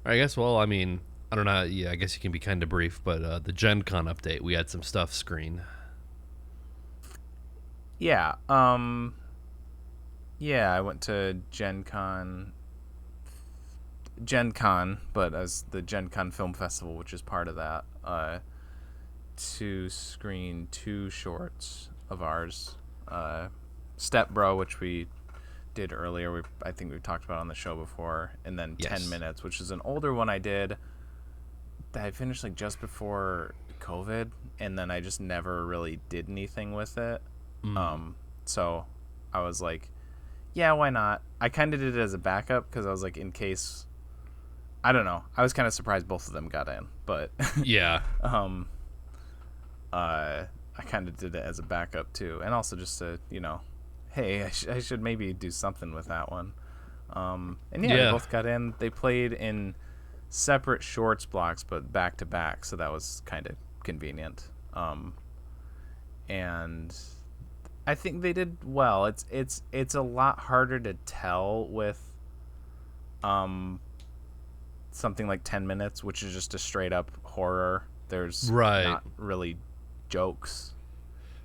I guess. Well, I mean, I don't know. Yeah, I guess you can be kind of brief, but the Gen Con update, we had some stuff screened. Yeah. Yeah, I went to Gen Con, but as the Gen Con Film Festival, which is part of that, to screen 2 shorts of ours. Step Bro, which we did earlier. I think we've talked about on the show before, and then Yes. 10 Minutes, which is an older one I did that I finished like just before COVID, and then I just never really did anything with it. So I was like, yeah, why not? I kind of did it as a backup because I was like, in case, I don't know. I was kind of surprised both of them got in, but Yeah. I kind of did it as a backup too, and also just to, hey, I should maybe do something with that one. And yeah, they both got in. They played in separate shorts blocks, but back to back, so that was kind of convenient. And I think they did well. It's a lot harder to tell with something like 10 Minutes, which is just a straight up horror. There's not really jokes.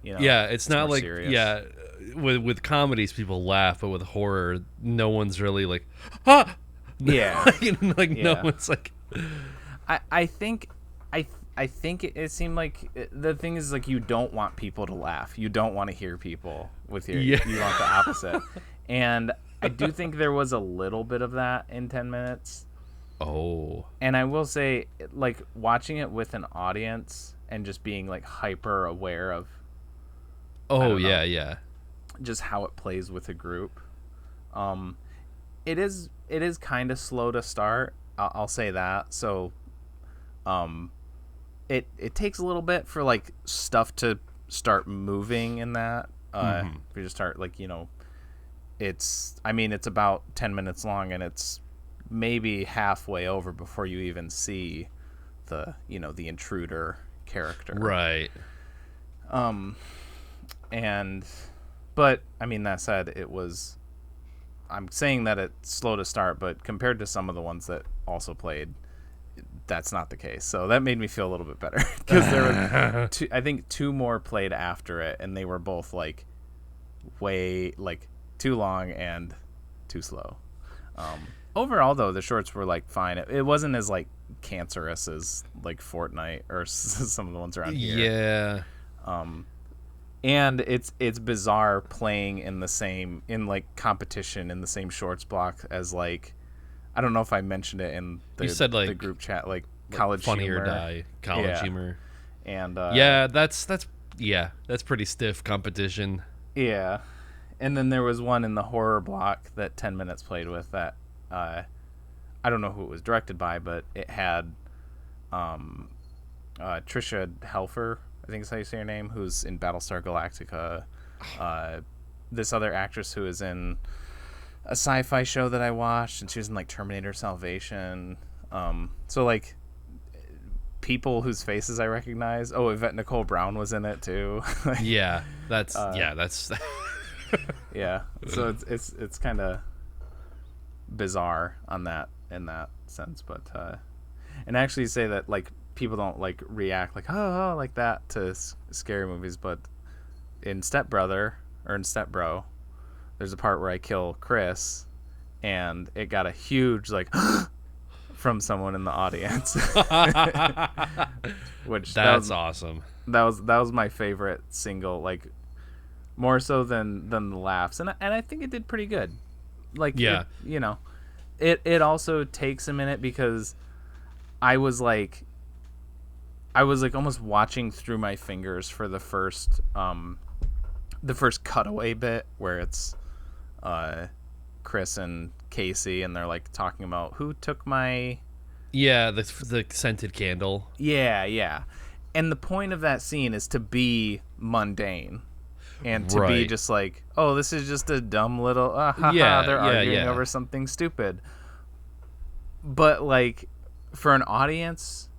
Yeah, it's not like serious. Yeah, with comedies people laugh, but with horror, no one's really like, ah. Yeah, no one's like. I think it seemed like the thing is like you don't want people to laugh. You don't want to hear people with your. Yeah. You want the opposite, and I do think there was a little bit of that in 10 Minutes. Oh. And I will say, like, watching it with an audience and just being like hyper aware of. Oh yeah. Just how it plays with a group. It is kind of slow to start. I'll say that. So, it takes a little bit for like stuff to start moving in that. We just start like it's about 10 minutes long, and it's maybe halfway over before you even see the the intruder character. Right. But that said, I'm saying that it's slow to start, but compared to some of the ones that also played, that's not the case. So that made me feel a little bit better because there were I think 2 more played after it, and they were both like way like too long and too slow. Overall, though, the shorts were like fine. It wasn't as like cancerous as like Fortnite or some of the ones around here. Yeah. And it's bizarre playing in like competition in the same shorts block as like, I don't know if I mentioned it in the, you said, like, the group chat, like College Funny Humor. or Die, College Humor. And that's pretty stiff competition. Yeah. And then there was one in the horror block that 10 Minutes played with that I don't know who it was directed by, but it had Trisha Helfer, I think is how you say her name, who's in Battlestar Galactica. This other actress who is in a sci-fi show that I watched, and she was in like Terminator Salvation. So like people whose faces I recognize. Oh, Yvette Nicole Brown was in it too. Yeah, that's yeah. So it's kind of bizarre in that sense, but and actually say that like people don't like react like oh like that to scary movies, but in Step Brother or in Step Bro, there's a part where I kill Chris, and it got a huge like from someone in the audience. Which that's awesome. That was my favorite single, like more so than the laughs, and I think it did pretty good. Like yeah, it also takes a minute because I was like almost watching through my fingers for the first cutaway bit where it's Chris and Casey, and they're like talking about who took my the scented candle. Yeah. And the point of that scene is to be mundane and to be just like, oh, this is just a dumb little they're arguing over something stupid. But like for an audience,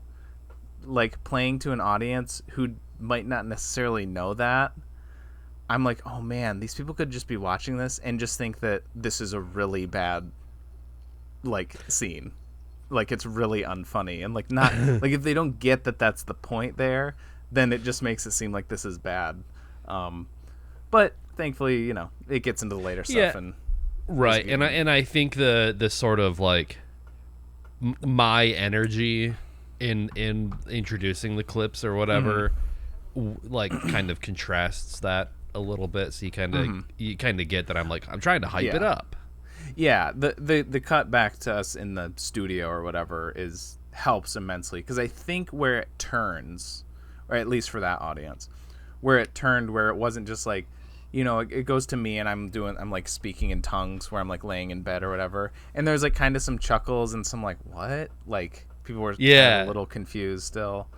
like playing to an audience who might not necessarily know that, I'm like, oh man, these people could just be watching this and just think that this is a really bad like scene. like it's really unfunny, and like not like if they don't get that that's the point there, then it just makes it seem like this is bad. But thankfully, it gets into the later stuff and right. And I think the sort of like my energy in introducing the clips or whatever, like kind of contrasts that a little bit. So you kind of get that I'm trying to hype it up. Yeah, the cut back to us in the studio or whatever helps immensely, because I think where it turns, or at least for that audience, where it turned, where it wasn't just like, it goes to me and I'm like speaking in tongues where I'm like laying in bed or whatever, and there's like kind of some chuckles and some like what, like people were kind of a little confused still,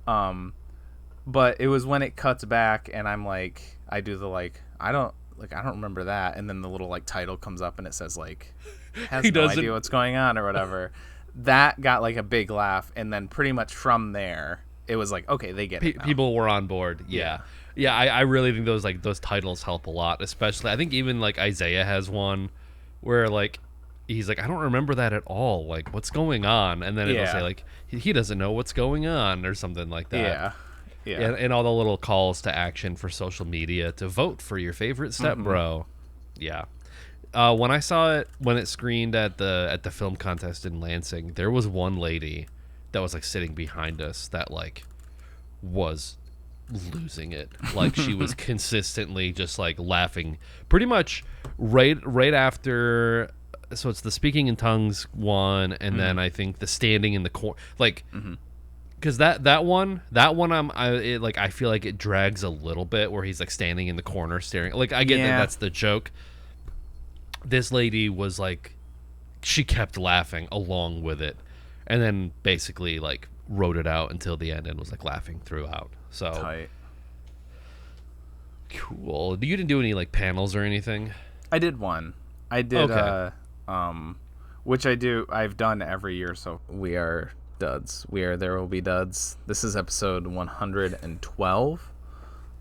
but it was when it cuts back and I'm like, I do the like I don't remember that, and then the little like title comes up and it says like has no idea what's going on or whatever. That got like a big laugh, and then pretty much from there it was like, okay, they get it now. People were on board. Yeah. I really think those titles help a lot, especially I think even like Isaiah has one where like he's like, I don't remember that at all, like what's going on, and then it'll say like he doesn't know what's going on or something like that. Yeah, and all the little calls to action for social media to vote for your favorite stepbro. Yeah. When I saw it, when it screened at the film contest in Lansing, there was one lady that was like sitting behind us that like was losing it. Like she was consistently just like laughing pretty much right after. So it's the speaking in tongues one, and then I think the standing in the corner, like. Because that one I feel like it drags a little bit where he's like standing in the corner staring. Like I get that that's the joke. This lady was like, she kept laughing along with it, and then basically like wrote it out until the end and was like laughing throughout. So tight. Cool. You didn't do any like panels or anything? I did one. I did which I've done every year. So we are Duds. We are ThereWillBeDuds. This is episode 112,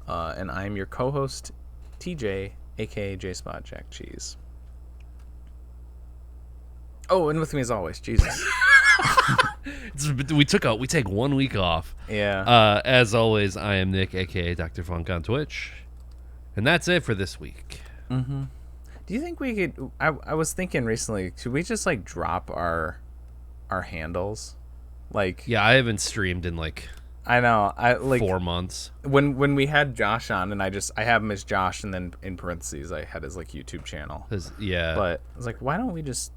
and I'm your co-host, TJ, aka J Spot Jack Cheese. Oh, and with me as always, Jesus. We take 1 week off. Yeah. As always, I am Nick, aka Dr. Funk on Twitch, and that's it for this week. Mm-hmm. Do you think we could? I was thinking recently, should we just like drop our handles? Like, yeah, I haven't streamed in like I know 4 months. When we had Josh on, and I have him as Josh, and then in parentheses I had his like YouTube channel. Yeah, but I was like, why don't we just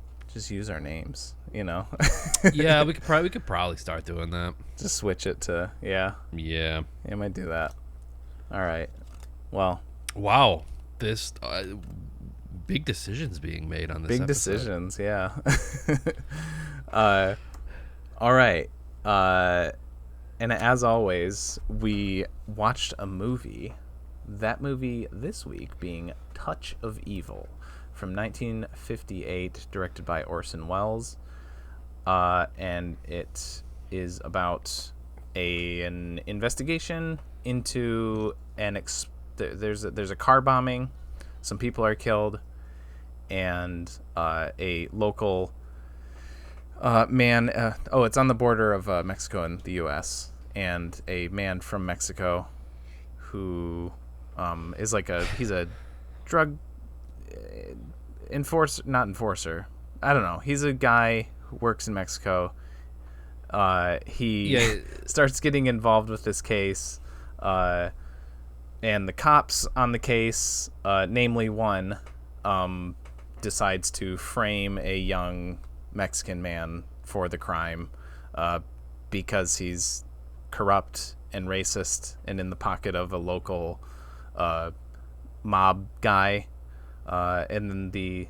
use our names? Yeah, we could probably start doing that. Just switch it to yeah. I might do that. All right. Well. Wow. This big decisions being made on this. Big episode. Decisions. Yeah. All right. And as always, we watched a movie. That movie this week being Touch of Evil from 1958, directed by Orson Welles. And it is about an investigation into there's a car bombing. Some people are killed, and a local man. It's on the border of Mexico and the U.S. And a man from Mexico who is like he's a drug not enforcer. I don't know. He's a guy who works in Mexico. He starts getting involved with this case, and the cops on the case, namely one, decides to frame a young Mexican man for the crime because he's corrupt and racist and in the pocket of a local mob guy. And then the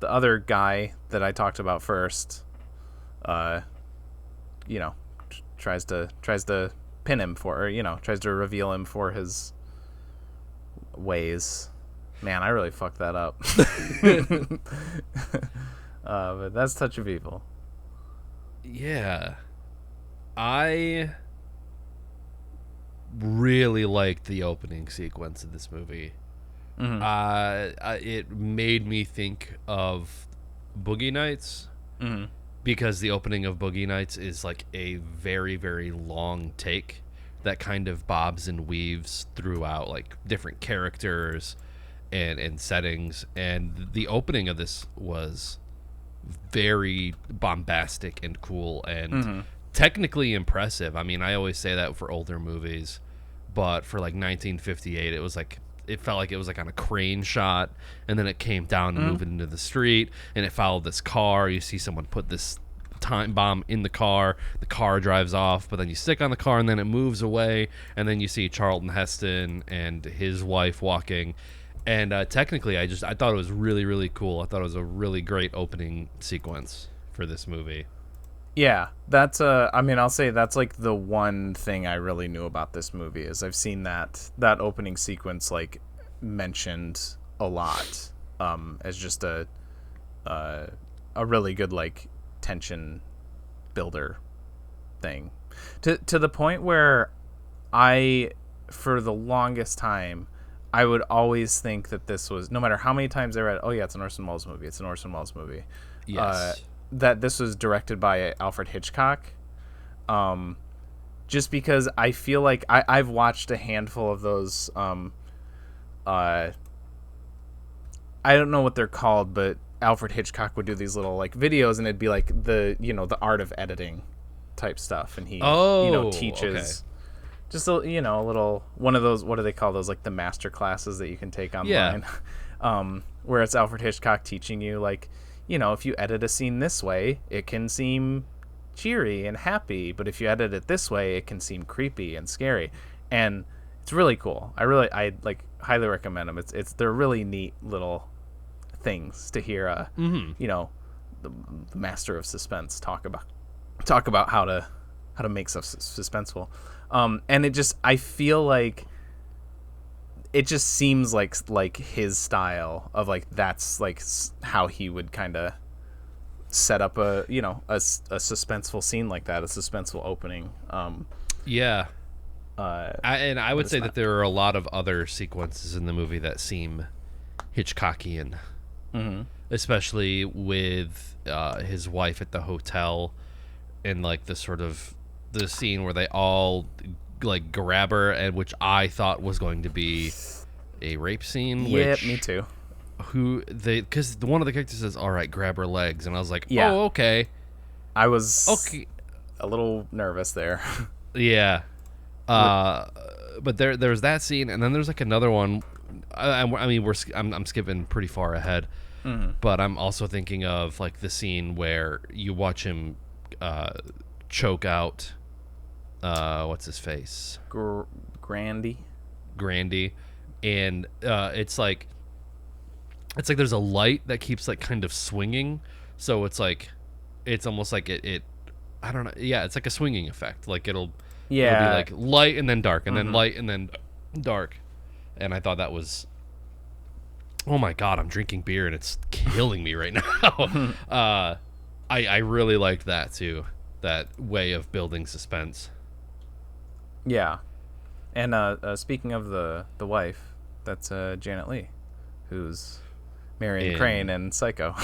other guy that I talked about first, tries to pin him for, or, tries to reveal him for his ways. Man, I really fucked that up. But that's Touch of Evil. Yeah. I really liked the opening sequence of this movie. Mm-hmm. It made me think of Boogie Nights. Mm-hmm. because the opening of Boogie Nights is like a very, very long take that kind of bobs and weaves throughout like different characters and settings. And the opening of this was very bombastic and cool and technically impressive. I mean, I always say that for older movies, but for like 1958, it felt like it was like on a crane shot, and then it came down and moved into the street, and it followed this car. You see someone put this time bomb in the car drives off, but then you stick on the car and then it moves away, and then you see Charlton Heston and his wife walking. And technically I thought it was really, really cool. I thought it was a really great opening sequence for this movie. Yeah, that's I mean, I'll say that's like the one thing I really knew about this movie is I've seen that opening sequence like mentioned a lot as just a really good like tension builder thing to the point where for the longest time I would always think that this was, no matter how many times I read, oh yeah, it's an Orson Welles movie. Yes. That this was directed by Alfred Hitchcock. Just because I feel like I've watched a handful of those. I don't know what they're called, but Alfred Hitchcock would do these little like videos, and it'd be like the art of editing type stuff, and he teaches. Okay. Just a little one of those, what do they call those, like the master classes that you can take online. Where it's Alfred Hitchcock teaching you like, if you edit a scene this way, it can seem cheery and happy, but if you edit it this way, it can seem creepy and scary. And it's really cool. I like highly recommend them. They're really neat little things to hear the master of suspense talk about how to make stuff suspenseful. And I feel like it just seems like his style of like, that's like how he would kind of set up a suspenseful scene like that, a suspenseful opening. I would say that there are a lot of other sequences in the movie that seem Hitchcockian, especially with his wife at the hotel, and like the scene where they all like grab her, and which I thought was going to be a rape scene. Yeah, me too. Because one of the characters says, "All right, grab her legs," and I was like, "Oh, okay." I was a little nervous there. Yeah. But there's that scene, and then there's like another one. I mean, I'm skipping pretty far ahead, but I'm also thinking of like the scene where you watch him choke out what's his face, Grandy, and it's like there's a light that keeps like kind of swinging, so it's almost like it I don't know, yeah, it's like a swinging effect, like it'll be like light and then dark and then light and then dark. And I thought that was, oh my god, I'm drinking beer and it's killing me right now. I really liked that too, that way of building suspense. Yeah. And speaking of the wife, that's Janet Leigh, who's Marion Crane in Psycho.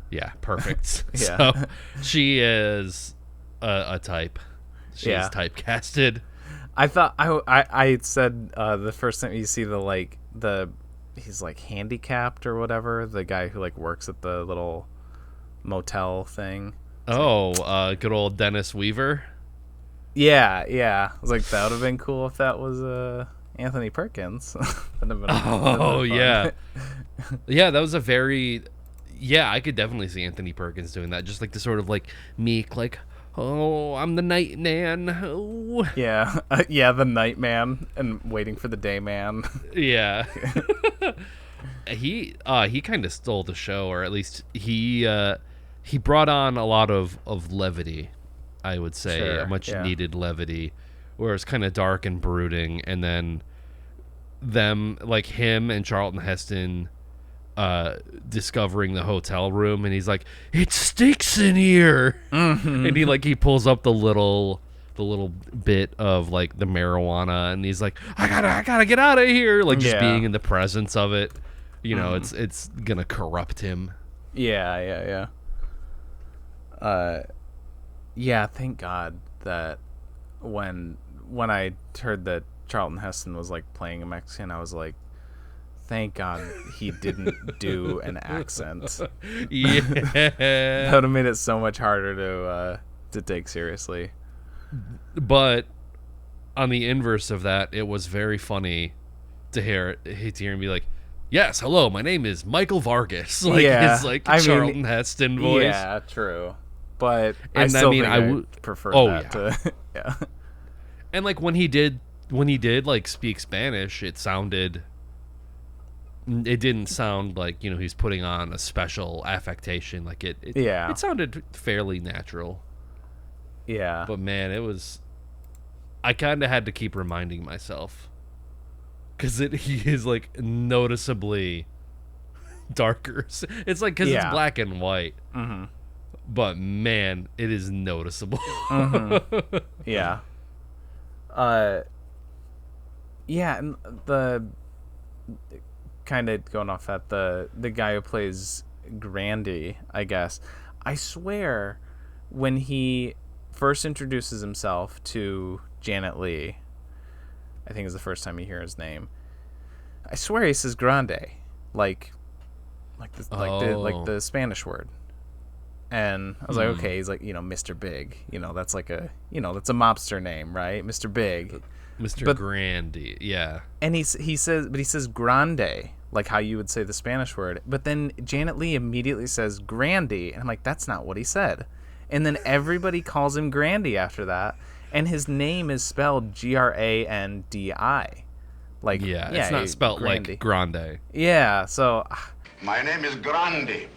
Yeah, perfect. Yeah. So she is a type. She's typecasted. I thought I said the first time you see he's like handicapped or whatever, the guy who like works at the little motel thing. Good old Dennis Weaver. Yeah. I was like, that would have been cool if that was Anthony Perkins. That'd have been yeah. Yeah, that was a very... Yeah, I could definitely see Anthony Perkins doing that. Just like the sort of like meek, like, oh, I'm the night man. Oh. Yeah. The night man and waiting for the day man. Yeah. He kind of stole the show, or at least he brought on a lot of levity, I would say. Sure, much needed levity, where it's kind of dark and brooding, and then them, like him and Charlton Heston discovering the hotel room, and he's like, it stinks in here. And he pulls up the little bit of like the marijuana, and he's like, I gotta get out of here, like just being in the presence of it, it's gonna corrupt him. Yeah. Yeah, thank God that when I heard that Charlton Heston was like playing a Mexican, I was like, thank God he didn't do an accent. Yeah. That would have made it so much harder to take seriously. But on the inverse of that, it was very funny to hear him be like, yes, hello, my name is Michael Vargas. Like his Charlton Heston voice. Yeah, true. But And I still think I would prefer that to yeah. And like when he did like speak Spanish, it didn't sound like, he's putting on a special affectation. Like it sounded fairly natural. Yeah. But man, I kind of had to keep reminding myself, because he is like noticeably darker. It's like because it's black and white. Mm-hmm. But man, it is noticeable. Mm-hmm. Yeah. Yeah, and the kind of going off that the guy who plays Grandy, I guess, I swear when he first introduces himself to Janet Leigh, I think is the first time you hear his name, I swear he says grande, like the Spanish word. And I was like, okay, he's like, Mr. Big, that's like that's a mobster name, right? Mr. Big. Mr. Grandy, yeah. And he says grande, like how you would say the Spanish word. But then Janet Leigh immediately says Grandy, and I'm like, that's not what he said. And then everybody calls him Grandy after that, and his name is spelled Grandi. Like, it's not spelled Grandy. like grande. Yeah, so My name is Grandi.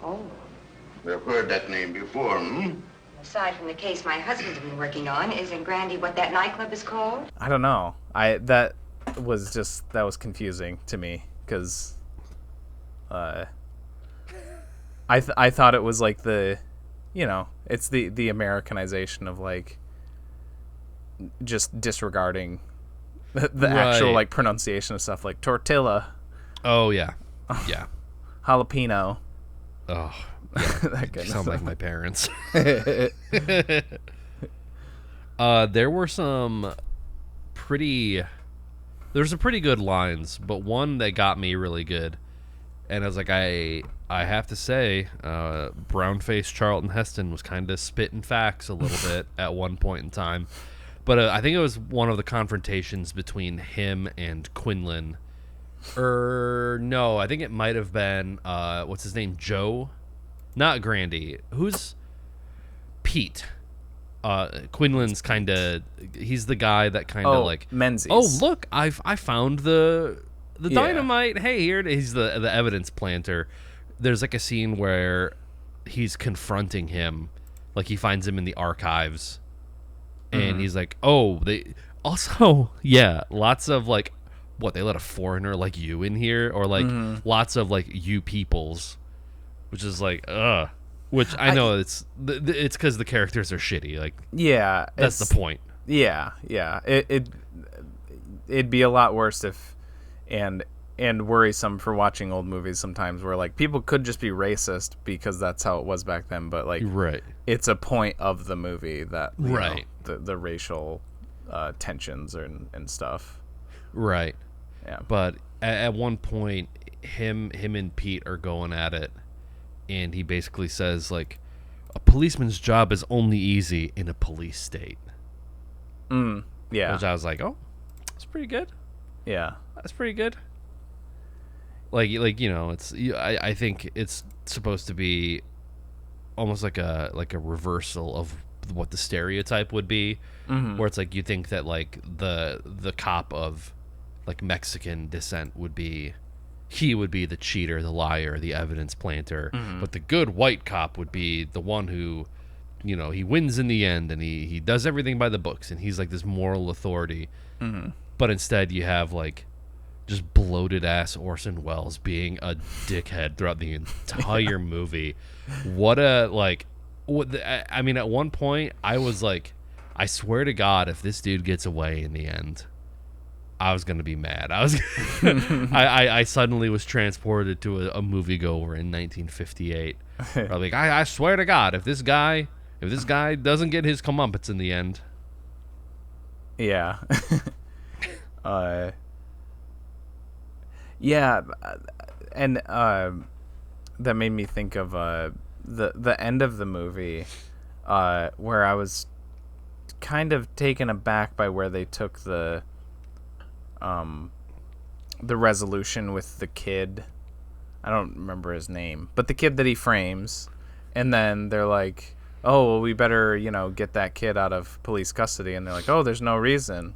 Oh. You've heard that name before, hmm? Aside from the case my husband's been working on, isn't Grandy what that nightclub is called? I don't know. That was confusing to me because I thought it was like the, it's the Americanization of like just disregarding the actual like pronunciation of stuff, like tortilla. Oh yeah, yeah. Jalapeno. Oh. That kind You sound of like my parents. There were some pretty good lines, but one that got me really good, and I was like, I have to say, brownface Charlton Heston was kind of spitting facts a little bit at one point in time, but I think it was one of the confrontations between him and Quinlan. No, I think it might have been what's his name, Joe. Not Grandy. Who's Pete? Quinlan's kind of... He's the guy that kind of like... Menzies. Oh, look, I found the dynamite. Hey, here it is. He's the evidence planter. There's like a scene where he's confronting him. Like he finds him in the archives. And he's like, oh, they... Also, yeah, lots of like... What, they let a foreigner like you in here? Or like lots of like you peoples. Which is like, which I know it's because the characters are shitty. Like, yeah, that's the point. Yeah. It'd be a lot worse if, and worrisome for watching old movies sometimes, where like people could just be racist because that's how it was back then. But like, right, it's a point of the movie that right, the racial tensions and stuff. Right. Yeah. But at one point, him and Pete are going at it. And he basically says, like, a policeman's job is only easy in a police state. Yeah. Which I was like, oh, that's pretty good. Yeah. That's pretty good. Like it's... I think it's supposed to be almost like a reversal of what the stereotype would be. Where it's like you think that, like, the cop of, like, Mexican descent would be... He would be the cheater, the liar, the evidence planter. But the good white cop would be the one who, he wins in the end and he does everything by the books and he's like this moral authority. But instead you have like just bloated ass Orson Welles being a dickhead throughout the entire movie. I mean, at one point I was like, I swear to God, if this dude gets away in the end, I was gonna be mad. I suddenly was transported to a moviegoer in 1958 Probably like, I swear to God, if this guy doesn't get his comeuppance in the end. Yeah. Yeah, and that made me think of the end of the movie, where I was kind of taken aback by where they took the resolution with the kid. I don't remember his name, but the kid that he frames, and then they're like, oh, well, we better, get that kid out of police custody, and they're like, oh, there's no reason.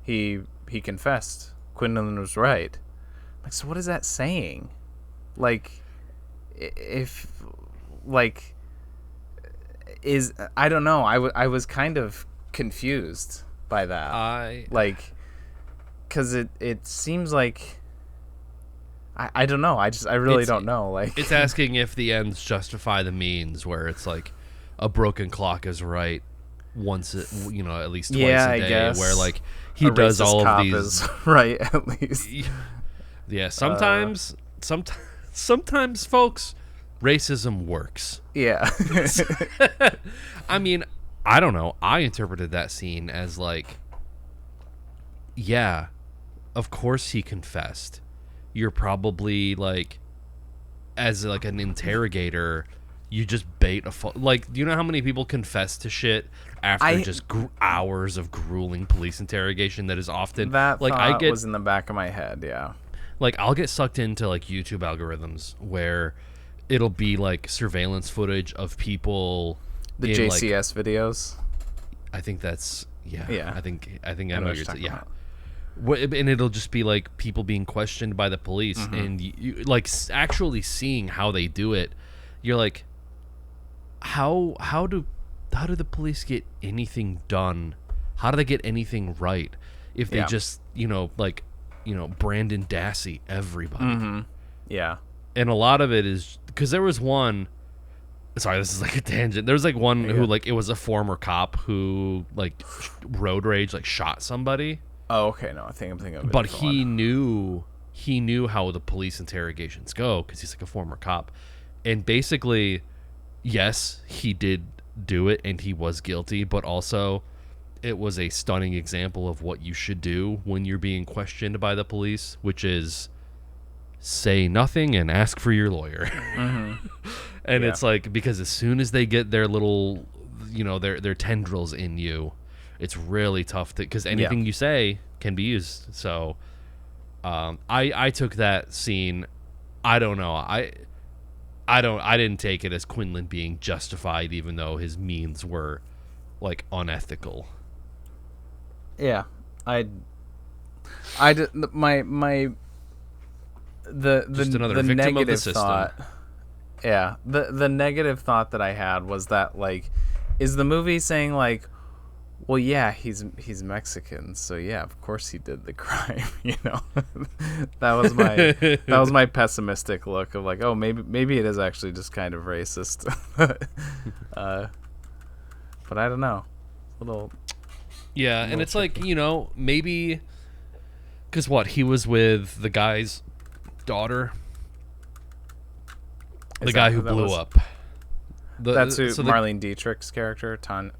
He confessed. Quinlan was right. Like, so what is that saying? Like, if, like, I don't know. I was kind of confused by that. Like, because it seems like, I don't know. I really don't know. Like, it's asking if the ends justify the means, where it's like a broken clock is right once, at least twice a day. I guess. Where like he does all of these is right at least. Yeah, sometimes, folks, racism works. Yeah. I mean, I don't know. I interpreted that scene as like, yeah, of course he confessed. You're probably like, as like an interrogator, you just bait like, do you know how many people confess to shit after just hours of grueling police interrogation? That is often that like was in the back of my head. Yeah. Like, I'll get sucked into, like, YouTube algorithms where it'll be, like, surveillance footage of people... The JCS videos? I think that's... Yeah. I think I know what you're saying. Yeah. And it'll just be, like, people being questioned by the police. Mm-hmm. And, you like, actually seeing how they do it, you're like, how do the police get anything done? How do they get anything right if they just, Brandon Dassey everybody. Mm-hmm. Yeah. And a lot of it is because there was one, sorry, this is like a tangent. There was like one who like, it was a former cop who like road rage, like shot somebody. Oh, okay. No, I think I'm thinking of it. But he knew how the police interrogations go because he's like a former cop. And basically, yes, he did do it and he was guilty, but also it was a stunning example of what you should do when you're being questioned by the police, which is say nothing and ask for your lawyer. Mm-hmm. And it's like, because as soon as they get their little, their tendrils in you, it's really tough because anything you say can be used. So I took that scene. I don't know. I didn't take it as Quinlan being justified, even though his means were like unethical. Yeah, the negative thought. Yeah, the negative thought that I had was that, like, is the movie saying like, well, yeah, he's Mexican, so yeah, of course he did the crime. That was my pessimistic look of like, oh, maybe it is actually just kind of racist. But I don't know, Yeah, and it's tricky. Like, maybe because he was with the guy's daughter, the guy who blew up. That's who Marlene Dietrich's character, Tana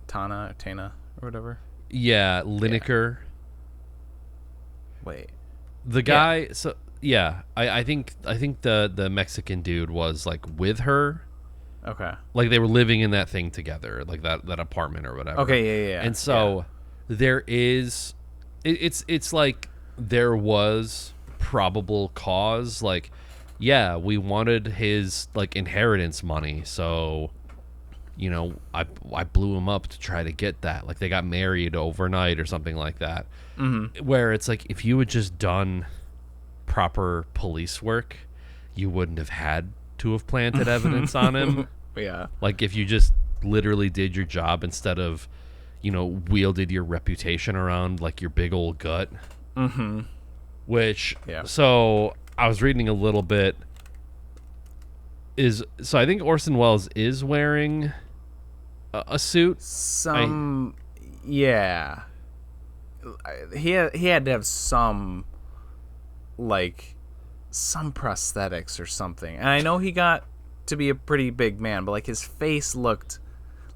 or whatever. Yeah, Lineker. Wait, the guy. Yeah. So yeah, I think the Mexican dude was like with her. Okay. Like they were living in that thing together, like that apartment or whatever. Okay, yeah. And so there is, it's like there was probable cause. Like, yeah, we wanted his like inheritance money, so I blew him up to try to get that. Like they got married overnight or something like that. Mm-hmm. Where it's like if you had just done proper police work, you wouldn't have had to have planted evidence on him. Yeah. Like if you just literally did your job instead of, wielded your reputation around like your big old gut. Mm-hmm. Which, so I was reading a little bit. So I think Orson Welles is wearing a suit. Yeah. He had to have some prosthetics or something. And I know he got to be a pretty big man, but like his face looked,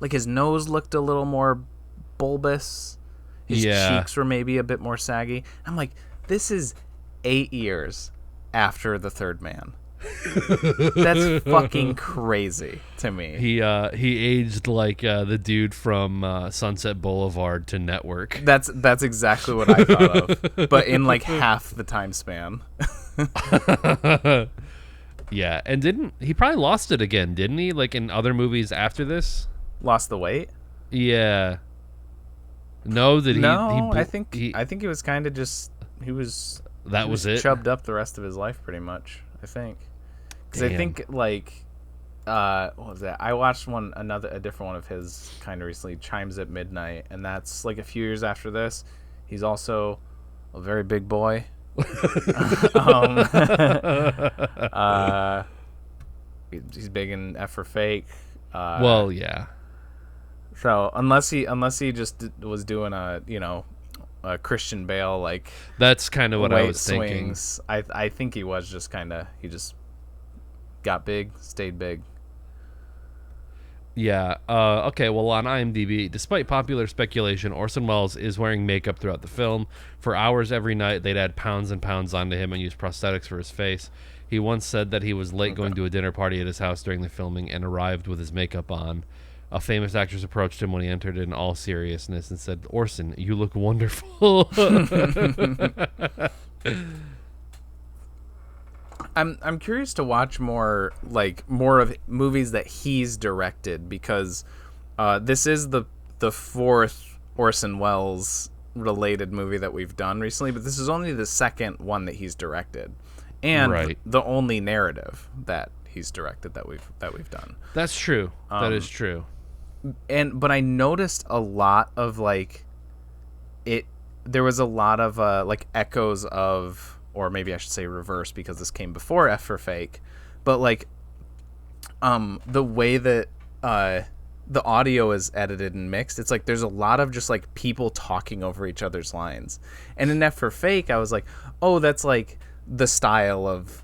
like his nose looked a little more bulbous. His cheeks were maybe a bit more saggy. I'm like, this is 8 years after The Third Man. That's fucking crazy to me. He aged like the dude from Sunset Boulevard to Network. That's exactly what I thought of, but in like half the time span. Yeah, and he probably lost it again, didn't he? Like in other movies after this? Lost the weight? Yeah. No, I think he was kind of just that was it. Chubbed up the rest of his life, pretty much. I think, because I think like, what was that? I watched a different one of his kind of recently, Chimes at Midnight, and that's like a few years after this. He's also a very big boy. He's big in F for Fake. Well, yeah. So unless he just was doing a Christian Bale, like, that's kind of what I was swings. thinking. I think he was just he just got big, stayed big. Yeah. Okay. Well, on IMDb, despite popular speculation, Orson Welles is wearing makeup throughout the film. For hours every night, they'd add pounds and pounds onto him and use prosthetics for his face. He once said that he was late going to a dinner party at his house during the filming and arrived with his makeup on. A famous actress approached him when he entered in all seriousness and said, "Orson, you look wonderful." I'm curious to watch more of movies that he's directed, because this is the fourth Orson Welles related movie that we've done recently, but this is only the second one that he's directed, and the only narrative that he's directed that we've done. That's true. That is true. But I noticed a lot of there was a lot of echoes of, or maybe I should say reverse, because this came before F for Fake, but the way that the audio is edited and mixed, it's like there's a lot of just like people talking over each other's lines. And in F for Fake, I was like, oh, that's like the style of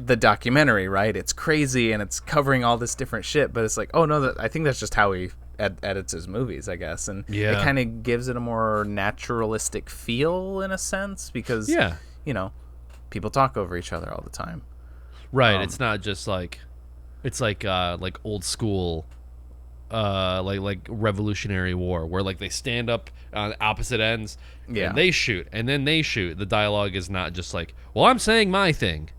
the documentary, right? It's crazy and it's covering all this different shit, but it's like, oh no, I think that's just how he edits his movies, I guess. And it kind of gives it a more naturalistic feel in a sense, because people talk over each other all the time, right? It's not just like, it's like old school like Revolutionary War, where like they stand up on opposite ends and they shoot and then they shoot. The dialogue is not just like, well, I'm saying my thing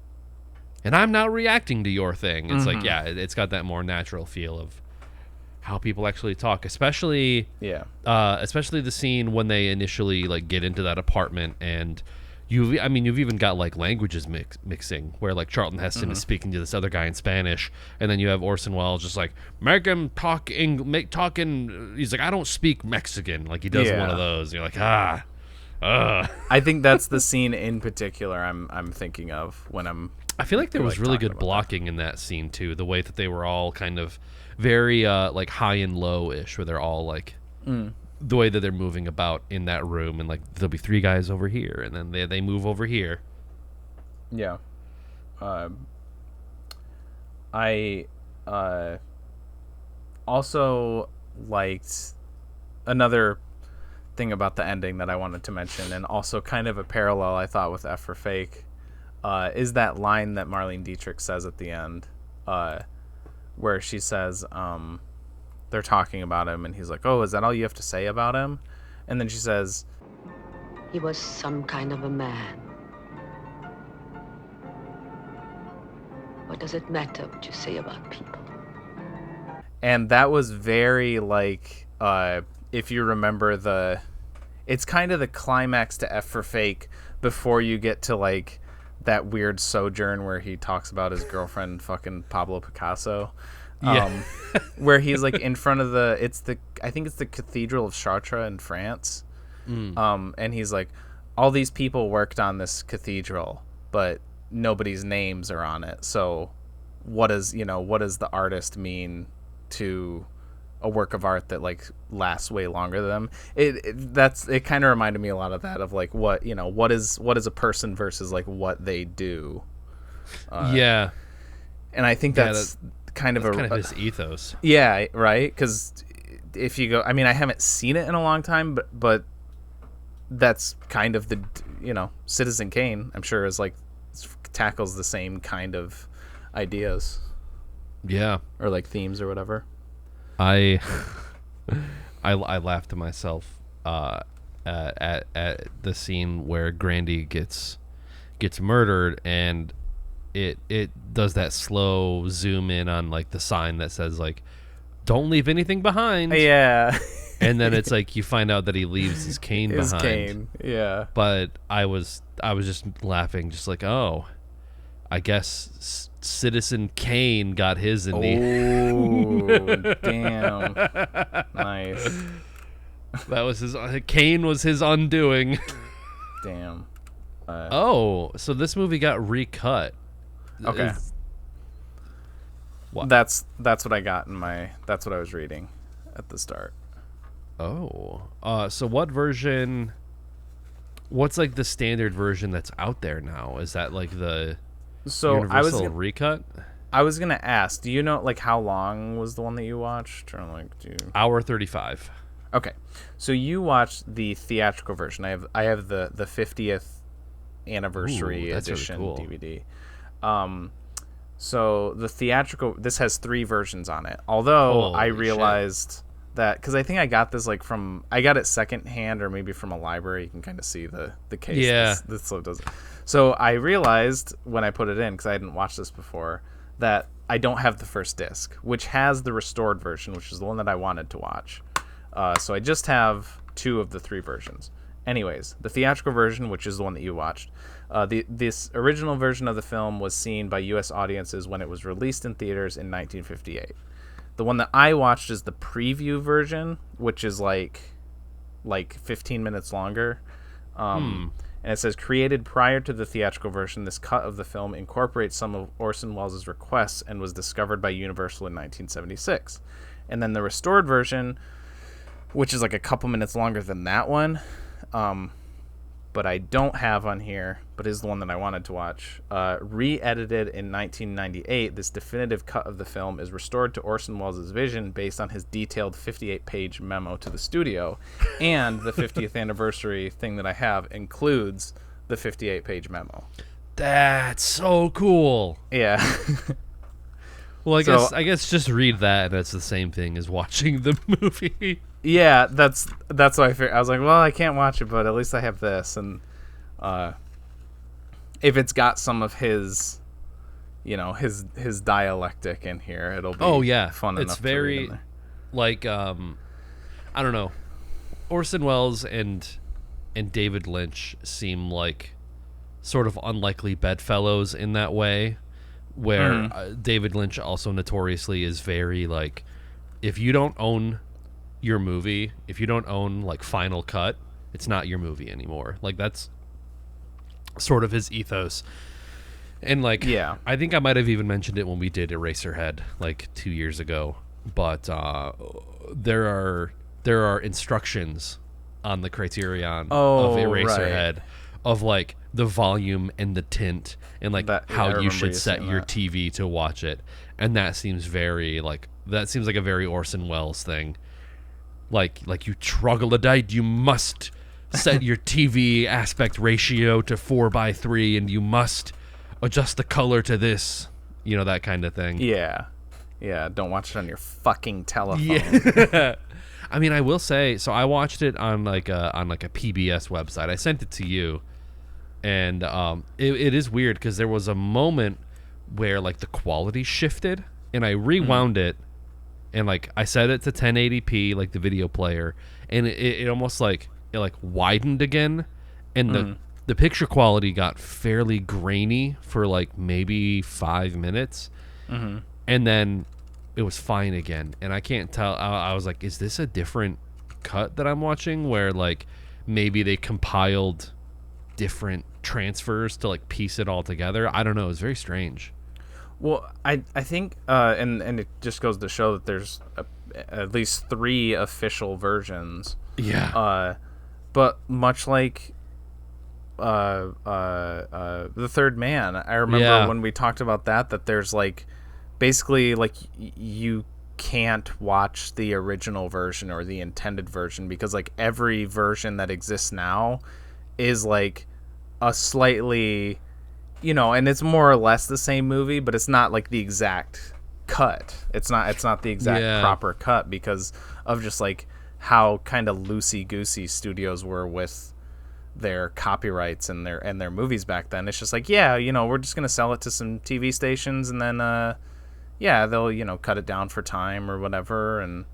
and I'm not reacting to your thing. It's like, it's got that more natural feel of how people actually talk, especially the scene when they initially like get into that apartment, and you've even got like languages mixing, where like Charlton Heston is speaking to this other guy in Spanish, and then you have Orson Welles just like, make him talk talking. He's like, I don't speak Mexican. Like he does one of those. You're like, I think that's the scene in particular I'm thinking of when I feel like there was really good blocking in that scene too. The way that they were all kind of very like high and low ish, where they're all like the way that they're moving about in that room, and like there'll be three guys over here, and then they move over here. Yeah. I also liked another thing about the ending that I wanted to mention, and also kind of a parallel I thought with F for Fake, is that line that Marlene Dietrich says at the end, where she says, they're talking about him, and he's like, oh, is that all you have to say about him? And then she says, he was some kind of a man. What does it matter what you say about people? And that was very like, if you remember it's kind of the climax to F for Fake before you get to like that weird sojourn where he talks about his girlfriend fucking Pablo Picasso. Where he's like in front of I think it's the Cathedral of Chartres in France. And he's like, all these people worked on this cathedral, but nobody's names are on it. So what does the artist mean to a work of art that like lasts way longer than them? It kind of reminded me a lot of that, of like what is a person versus like what they do. And I think that's kind of That's kind of his ethos. Yeah, right. Because if you go, I mean, I haven't seen it in a long time, but that's kind of the Citizen Kane. I'm sure is like tackles the same kind of ideas. Yeah, or like themes or whatever. I laughed to myself at the scene where Grandy gets murdered, and it does that slow zoom in on like the sign that says like, "Don't leave anything behind." Yeah. And then it's like you find out that he leaves his cane behind. His cane, yeah. But I was just laughing, just like, oh, I guess Citizen Kane got his in the. Oh, damn! Nice. That was his. Kane was his undoing. Damn. So this movie got recut. Okay. What? That's what I got in my. That's what I was reading at the start. Oh. So what version? What's like the standard version that's out there now? Is that like the Universal recut? I was gonna ask. Do you know like how long was the one that you watched? Or like Hour 35. Okay, so you watched the theatrical version. I have the 50th anniversary edition really cool. DVD. So the theatrical, this has 3 versions on it. Although I realized that because I think I got this like I got it secondhand or maybe from a library. You can kind of see the case. Yeah. This does. So I realized when I put it in, because I hadn't watched this before, that I don't have the first disc, which has the restored version, which is the one that I wanted to watch. So I just have 2 of the 3 versions. Anyways, the theatrical version, which is the one that you watched, this original version of the film was seen by U.S. audiences when it was released in theaters in 1958. The one that I watched is the preview version, which is like 15 minutes longer. And it says, created prior to the theatrical version, this cut of the film incorporates some of Orson Welles' requests and was discovered by Universal in 1976. And then the restored version, which is like a couple minutes longer than that one, but I don't have on here, but is the one that I wanted to watch. Re-edited in 1998, this definitive cut of the film is restored to Orson Welles' vision based on his detailed 58-page memo to the studio, and the 50th anniversary thing that I have includes the 58-page memo. That's so cool. Yeah. Well, I guess just read that, and it's the same thing as watching the movie. Yeah, that's what I figured. I was like, well, I can't watch it, but at least I have this, and if it's got some of his, his dialectic in here, it'll be fun enough. It's very to read in there. Like I don't know, Orson Welles and David Lynch seem like sort of unlikely bedfellows in that way, where David Lynch also notoriously is very like, if you don't own your movie, if you don't own like Final Cut, it's not your movie anymore. Like that's sort of his ethos. And like, yeah, I think I might have even mentioned it when we did Eraserhead like 2 years ago, but there are instructions on the Criterion of Eraserhead, right, of like the volume and the tint and like how you should set your TV to watch it. And that seems like a very Orson Welles thing. Like you troglodyte, you must set your TV aspect ratio to 4:3, and you must adjust the color to this, that kind of thing. Yeah. Don't watch it on your fucking telephone. Yeah. I mean, I will say, so I watched it on like a PBS website. I sent it to you, and it is weird because there was a moment where like the quality shifted, and I rewound it. And like I set it to 1080p, like the video player, and it almost like widened again, and the picture quality got fairly grainy for like maybe 5 minutes, and then it was fine again. And I can't tell. I was like, is this a different cut that I'm watching, where like maybe they compiled different transfers to like piece it all together? I don't know. It's very strange. Well, I think, and it just goes to show that there's at least 3 official versions. Yeah. But much like The Third Man, I remember when we talked about that there's like basically like you can't watch the original version or the intended version, because like every version that exists now is like a slightly, and it's more or less the same movie, but it's not like the exact cut. It's not the exact proper cut, because of just like how kind of loosey-goosey studios were with their copyrights and their movies back then. It's just like, we're just gonna sell it to some TV stations, and then they'll cut it down for time or whatever, and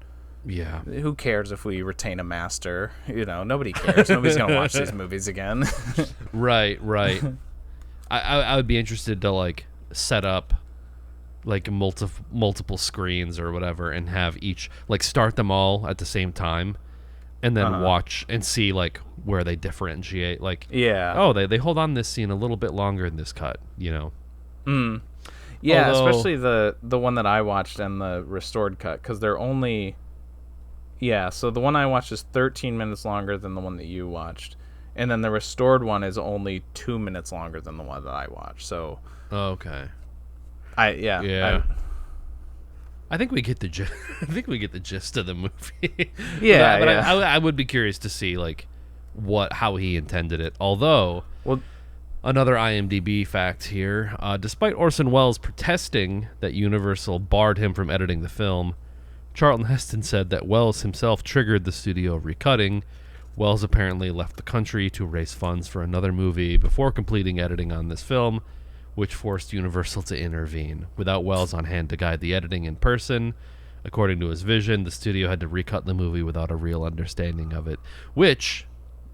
who cares if we retain a master? Nobody cares. Nobody's gonna watch these movies again. Right. I would be interested to like set up like multiple screens or whatever, and have each like start them all at the same time, and then watch and see like where they differentiate. Like, they hold on this scene a little bit longer in this cut. Yeah, Although, especially the one that I watched and the restored cut, because they're only so the one I watched is 13 minutes longer than the one that you watched, and then the restored one is only 2 minutes longer than the one that I watched. So okay. I think we get the gist. I think we get the gist of the movie. But I would be curious to see like how he intended it. Although, another IMDb fact here: despite Orson Welles protesting that Universal barred him from editing the film, Charlton Heston said that Welles himself triggered the studio recutting. Welles apparently left the country to raise funds for another movie before completing editing on this film, which forced Universal to intervene. Without Welles on hand to guide the editing in person, according to his vision, the studio had to recut the movie without a real understanding of it, which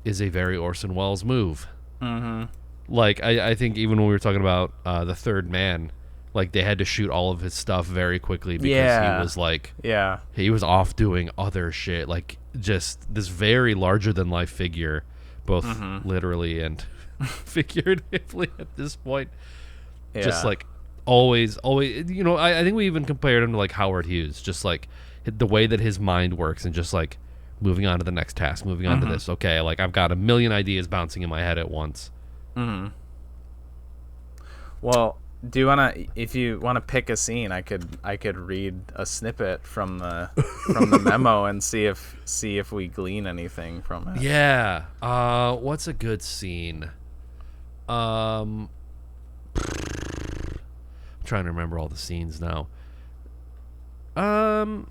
is a very Orson Welles move. Mm-hmm. Like, I think even when we were talking about The Third Man, like, they had to shoot all of his stuff very quickly because he was, like, he was off doing other shit. Like, just this very larger-than-life figure, both literally and figuratively at this point. Just like always, I think we even compared him to like Howard Hughes, just like the way that his mind works, and just like moving on to the next task, moving on to this. Okay, like I've got a million ideas bouncing in my head at once. Well, if you wanna pick a scene, I could read a snippet from the memo and see if we glean anything from it. Yeah. What's a good scene? I'm trying to remember all the scenes now. How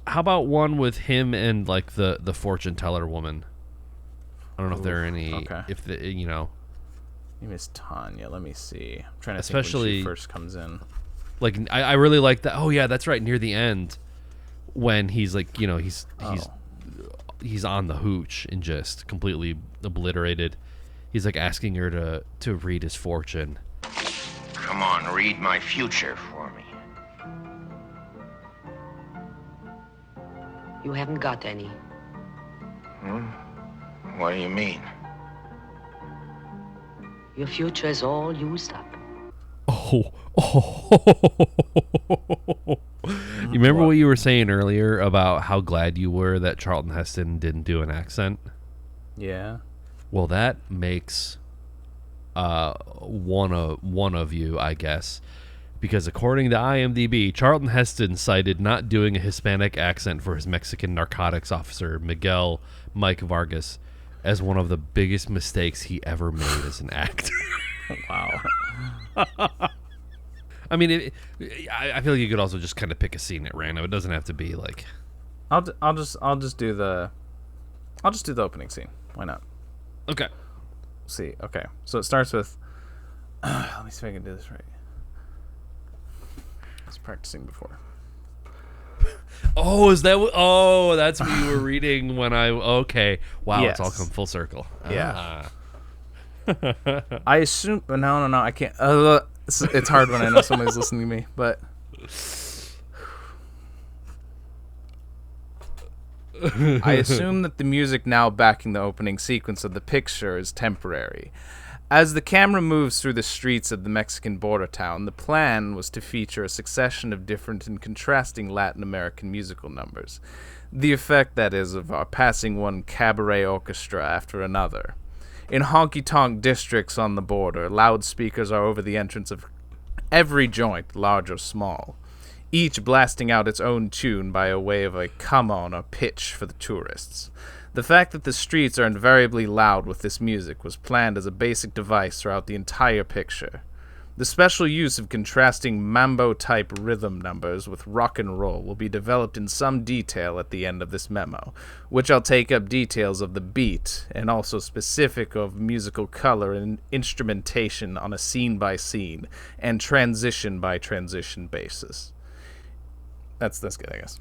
about one with him and like the fortune teller woman? I don't know if there are any. Okay. If the Name is Tanya. Let me see. I'm trying to especially think when she first comes in. Like I really like that. Oh yeah, that's right. Near the end, when he's like he's on the hooch and just completely obliterated. He's like asking her to read his fortune. Come on, read my future for me. You haven't got any. What do you mean? Your future is all used up. You remember what you were saying earlier about how glad you were that Charlton Heston didn't do an accent? Yeah. Well, that makes one of you, I guess, because according to IMDb, Charlton Heston cited not doing a Hispanic accent for his Mexican narcotics officer, Miguel Mike Vargas, as one of the biggest mistakes he ever made as an actor. Wow. I mean, I feel like you could also just kind of pick a scene at random. It doesn't have to be like. I'll just do the opening scene. Why not? Okay. See. Okay. So it starts with. Let me see if I can do this right. I was practicing before. Oh, is that? Oh, that's what you were reading when I. Okay. Wow, yes. It's all come full circle. Yeah. I assume. No. I can't. It's hard when I know somebody's listening to me, but. I assume that the music now backing the opening sequence of the picture is temporary. As the camera moves through the streets of the Mexican border town, the plan was to feature a succession of different and contrasting Latin American musical numbers. The effect, that is, of our passing one cabaret orchestra after another. In honky-tonk districts on the border, loudspeakers are over the entrance of every joint, large or small, each blasting out its own tune by way of a come on or pitch for the tourists. The fact that the streets are invariably loud with this music was planned as a basic device throughout the entire picture. The special use of contrasting mambo-type rhythm numbers with rock and roll will be developed in some detail at the end of this memo, which I'll take up details of the beat and also specific of musical color and instrumentation on a scene-by-scene and transition-by-transition basis. That's good, I guess.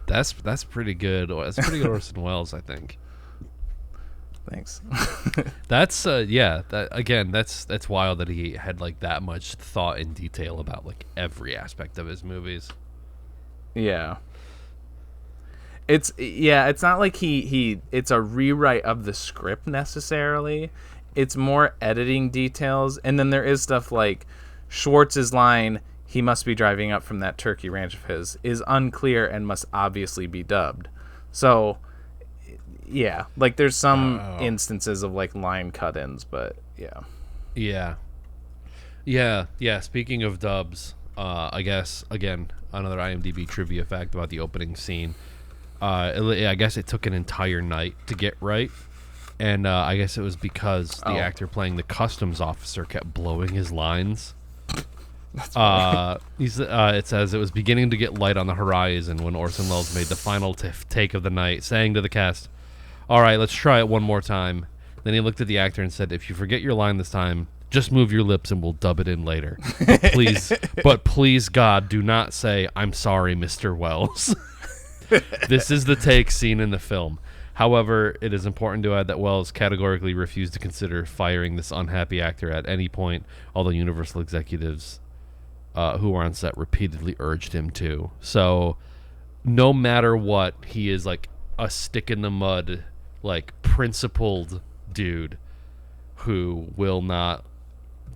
That's pretty good. That's pretty good Orson Welles, I think. Thanks. That's that's wild that he had like that much thought and detail about like every aspect of his movies. Yeah. It's not like he it's a rewrite of the script necessarily. It's more editing details, and then there is stuff like Schwartz's line, "He must be driving up from that turkey ranch of his," is unclear and must obviously be dubbed. So yeah, like there's some instances of like line cut-ins, but yeah. Speaking of dubs, I guess again another IMDb trivia fact about the opening scene. I guess it took an entire night to get right, and I guess it was because the actor playing the customs officer kept blowing his lines. It says it was beginning to get light on the horizon when Orson Welles made the final take of the night, saying to the cast, "All right, let's try it one more time." Then he looked at the actor and said, "If you forget your line this time, just move your lips and we'll dub it in later. But please, God, do not say, 'I'm sorry, Mr. Welles.'" This is the take scene in the film. However, it is important to add that Welles categorically refused to consider firing this unhappy actor at any point, although Universal executives who were on set repeatedly urged him to. So no matter what, he is like a stick in the mud, like principled dude who will not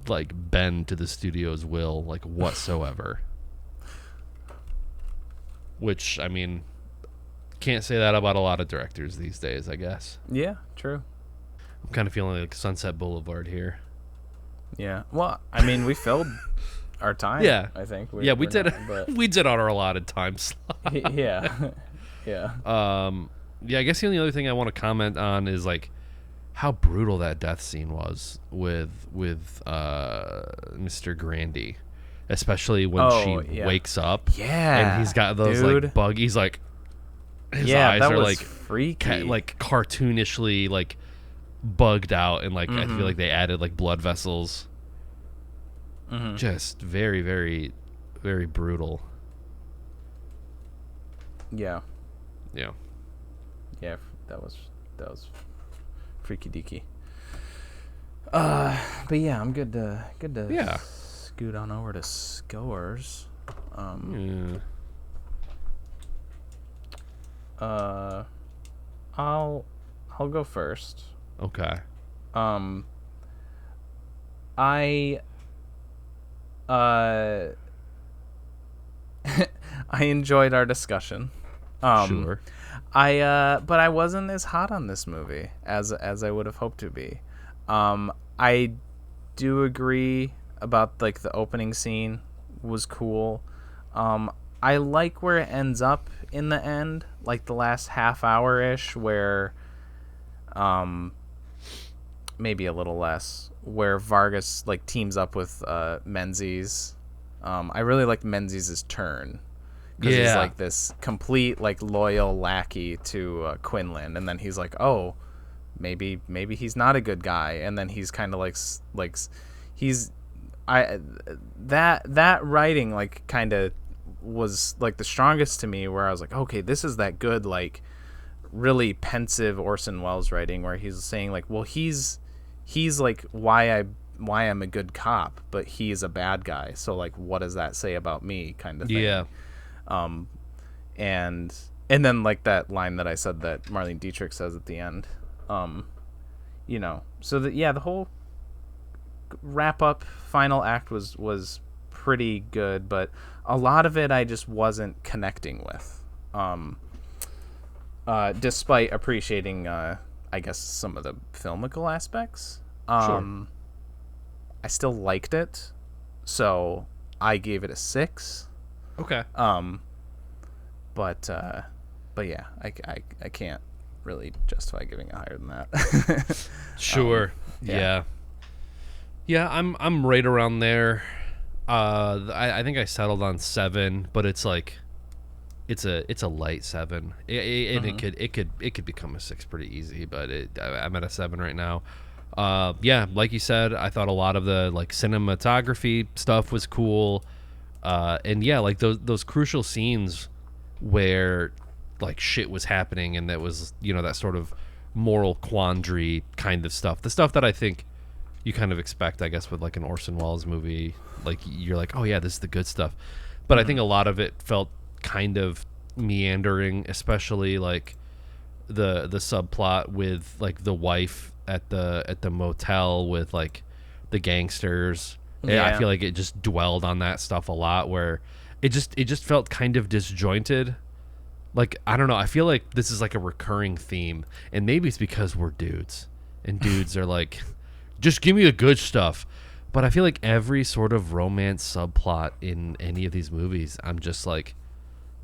like bend to the studio's will like whatsoever. Which, I mean, can't say that about a lot of directors these days, I guess. Yeah, true. I'm kind of feeling like Sunset Boulevard here. Yeah. Well, I mean, we filled our time. Yeah, I think. We did. We did on our allotted time slot. Yeah. Yeah. I guess the only other thing I want to comment on is like how brutal that death scene was with Mr. Grandy, especially when she wakes up. Yeah. And he's got those like buggies, like his eyes are like freaky, like cartoonishly like bugged out, and like I feel like they added like blood vessels. Just very, very, very brutal. Yeah. Yeah. Yeah, that was freaky deaky. But yeah, I'm good to scoot on over to scores. I'll go first. Okay. I enjoyed our discussion. Sure. But I wasn't as hot on this movie as I would have hoped to be. I do agree about like the opening scene was cool. I like where it ends up in the end, like the last half hour ish, where maybe a little less, where Vargas like teams up with Menzies. I really liked Menzies' turn, because he's like this complete like loyal lackey to Quinlan, and then he's like, oh, maybe he's not a good guy, and then he's kind of like he's that writing like kind of was like the strongest to me, where I was like, okay, this is that good like really pensive Orson Welles writing, where he's saying like, well, he's like why I'm a good cop, but he is a bad guy, so like what does that say about me, kind of thing. Yeah. And then like that line that I said that Marlene Dietrich says at the end, you know, so that the whole wrap up final act was pretty good, but a lot of it I just wasn't connecting with, despite appreciating I guess some of the filmical aspects. Sure. I still liked it. So I gave it a 6. Okay. But yeah, I can't really justify giving it higher than that. Sure. Yeah. I'm right around there. I think I settled on 7, but it's like it's a light 7. It could become a 6 pretty easy, but I'm at a 7 right now. Yeah, like you said, I thought a lot of the like cinematography stuff was cool. And yeah, like those crucial scenes where like shit was happening, and that was, that sort of moral quandary kind of stuff. The stuff that I think you kind of expect, I guess, with like an Orson Welles movie. Like you're like, oh yeah, this is the good stuff. But I think a lot of it felt kind of meandering, especially like the subplot with like the wife at the motel with like the gangsters. Yeah. I feel like it just dwelled on that stuff a lot, where it just felt kind of disjointed. Like, I don't know, I feel like this is like a recurring theme, and maybe it's because we're dudes, and dudes are like, just give me the good stuff. But I feel like every sort of romance subplot in any of these movies, I'm just like,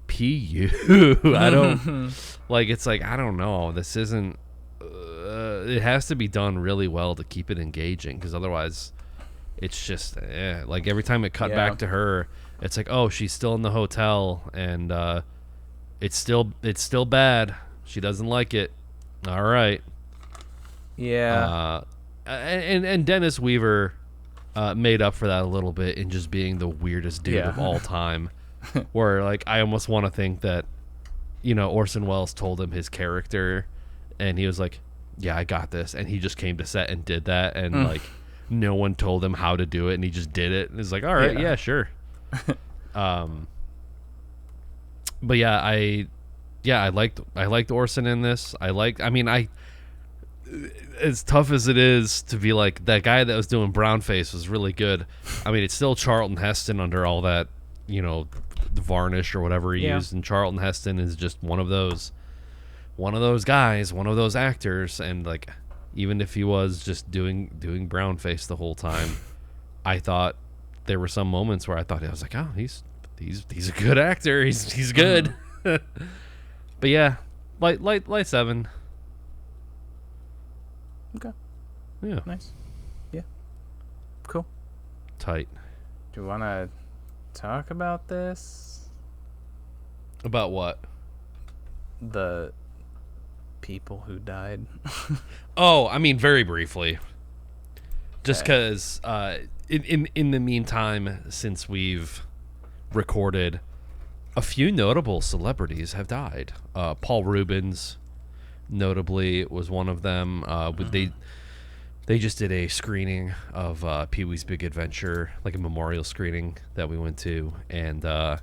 P.U. I don't, like, it's like, I don't know, this isn't, it has to be done really well to keep it engaging, because otherwise it's just, like every time it cut back to her, it's like, oh, she's still in the hotel, and it's still bad. She doesn't like it. All right. Yeah. And Dennis Weaver made up for that a little bit in just being the weirdest dude of all time. Where like I almost want to think that, Orson Welles told him his character, and he was like, "Yeah, I got this," and he just came to set and did that, and like no one told him how to do it, and he just did it. And he's like, "All right, yeah sure." But yeah, I liked Orson in this. As tough as it is to be like, that guy that was doing brownface was really good. I mean, it's still Charlton Heston under all that, varnish or whatever he used, and Charlton Heston is just one of those guys, one of those actors, and like, even if he was just doing brownface the whole time, I thought there were some moments where I was like, oh, he's a good actor. He's good. But yeah, light 7. Okay. Yeah. Nice. Yeah. Cool. Tight. Do you want to talk about this? About what? The people who died. Oh, I mean, very briefly. Just because in the meantime, since we've recorded, a few notable celebrities have died. Paul Rubens, notably, was one of them. They just did a screening of Pee-wee's Big Adventure, like a memorial screening that we went to, and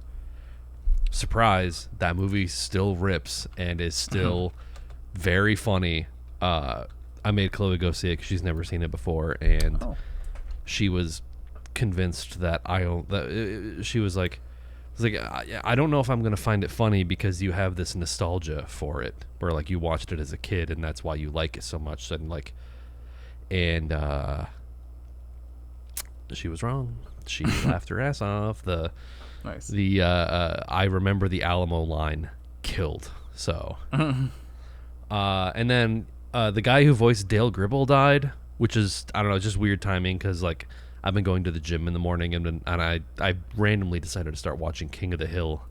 surprise, that movie still rips and is still very funny. I made Chloe go see it because she's never seen it before, and she was convinced that she was like, I don't know if I'm gonna find it funny because you have this nostalgia for it, where like you watched it as a kid and that's why you like it so much. And she was wrong. She laughed her ass off. Nice. I remember the Alamo line killed. So, and then the guy who voiced Dale Gribble died, which is, I don't know, just weird timing because like I've been going to the gym in the morning and I randomly decided to start watching King of the Hill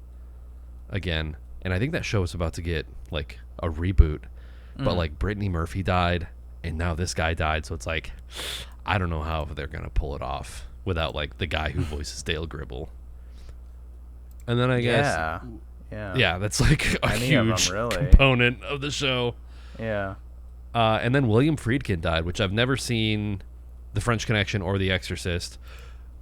again, and I think that show is about to get like a reboot, but like Brittany Murphy died and now this guy died, so it's like I don't know how they're gonna pull it off without like the guy who voices Dale Gribble. And then I guess yeah, that's like a huge component of the show. Yeah. And then William Friedkin died, which I've never seen The French Connection or The Exorcist,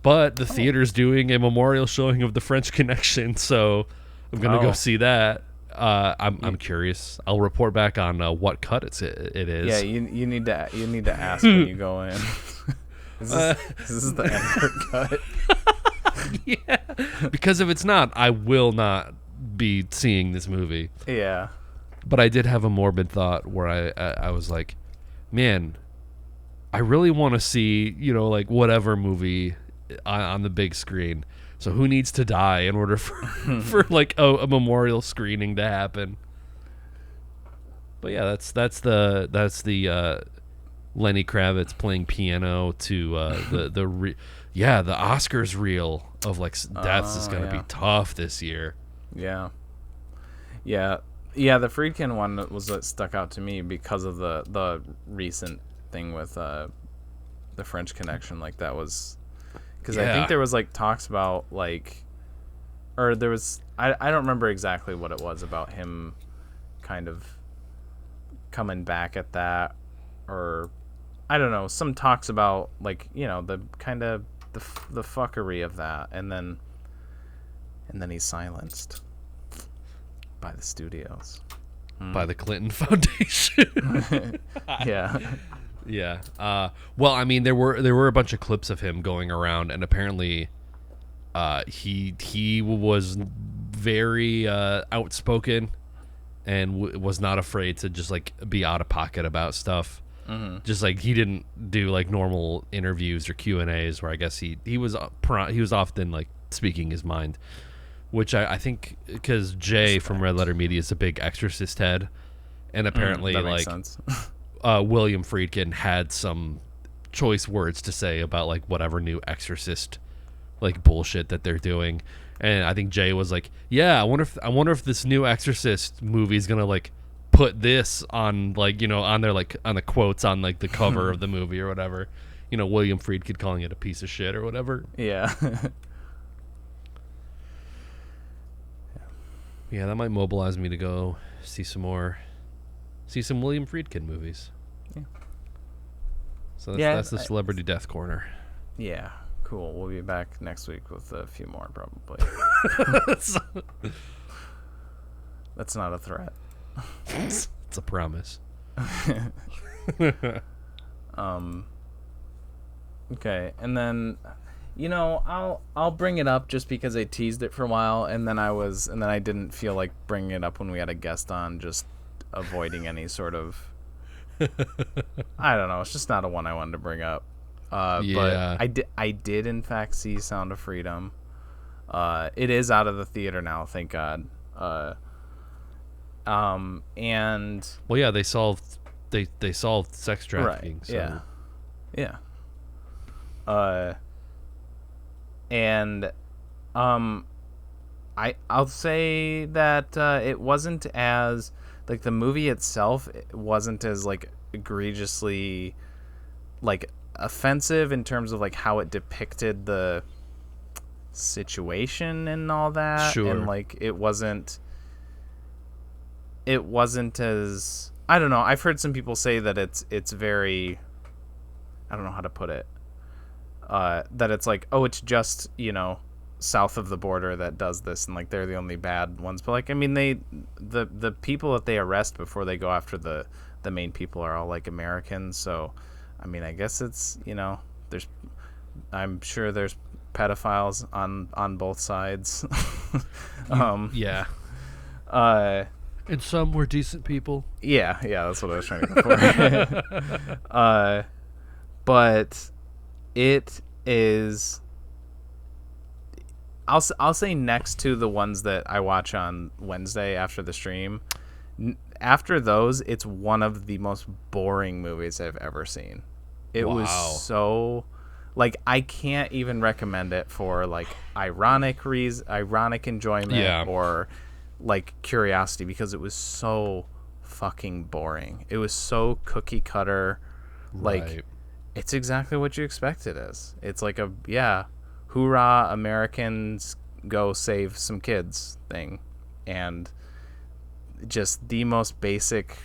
but the theater's doing a memorial showing of The French Connection, so I'm gonna go see that. I'm curious. I'll report back on what cut it is. Yeah, you need to ask when you go in. Is this the N-word cut? Yeah, because if it's not, I will not be seeing this movie. Yeah. But I did have a morbid thought where I was like, man, I really want to see, like whatever movie on the big screen. So who needs to die in order for like a memorial screening to happen? But yeah, that's the Lenny Kravitz playing piano to the Oscars reel of like deaths is gonna be tough this year. Yeah. The Friedkin one was what stuck out to me because of the recent thing with the French Connection. Like that was because I think there was like talks about like, or there was I don't remember exactly what it was about him kind of coming back at that, or I don't know, some talks about like, you know, the kind of the fuckery of that, and then he's silenced by the studios, by the Clinton Foundation. Yeah. Well, I mean, there were a bunch of clips of him going around, and apparently he was very outspoken and was not afraid to just like be out of pocket about stuff. Mm-hmm. Just like he didn't do like normal interviews or Q&As where I guess he was often like speaking his mind, which I think because Jay from Red Letter Media is a big Exorcist head, and apparently that makes like sense. William Friedkin had some choice words to say about like whatever new Exorcist like bullshit that they're doing, and I think Jay was like, yeah, I wonder if this new Exorcist movie is gonna like put this on like, you know, on their like on the quotes on like the cover of the movie or whatever, you know, William Friedkin calling it a piece of shit or whatever. Yeah. Yeah, that might mobilize me to go see some William Friedkin movies. Yeah. So that's the Celebrity Death Corner. Yeah, cool. We'll be back next week with a few more, probably. That's not a threat. It's a promise. Okay, and then, you know, I'll bring it up just because I teased it for a while, and then I didn't feel like bringing it up when we had a guest on, just avoiding any sort of, I don't know, it's just not a one I wanted to bring up. But I did in fact see Sound of Freedom. It is out of the theater now, thank God. And well, yeah, they solved sex trafficking. Right, so. Yeah. And I'll say that it wasn't as like the movie itself wasn't as like egregiously like offensive in terms of like how it depicted the situation and all that. Sure. And like it wasn't as, I don't know, I've heard some people say that it's very, I don't know how to put it, that it's like, oh, it's just, you know, south of the border that does this, and like they're the only bad ones. But like, I mean, the people that they arrest before they go after the main people are all like Americans. So I mean, I guess it's, you know, I'm sure there's pedophiles on both sides. Yeah. And some were decent people. Yeah, that's what I was trying to go for. But it is, I'll say next to the ones that I watch on Wednesday after the stream, after those, it's one of the most boring movies I've ever seen. It was so, like, I can't even recommend it for like ironic enjoyment or like curiosity, because it was so fucking boring. It was so cookie cutter. Like, it's exactly what you expect it is. It's like hoorah, Americans go save some kids thing, and just the most basic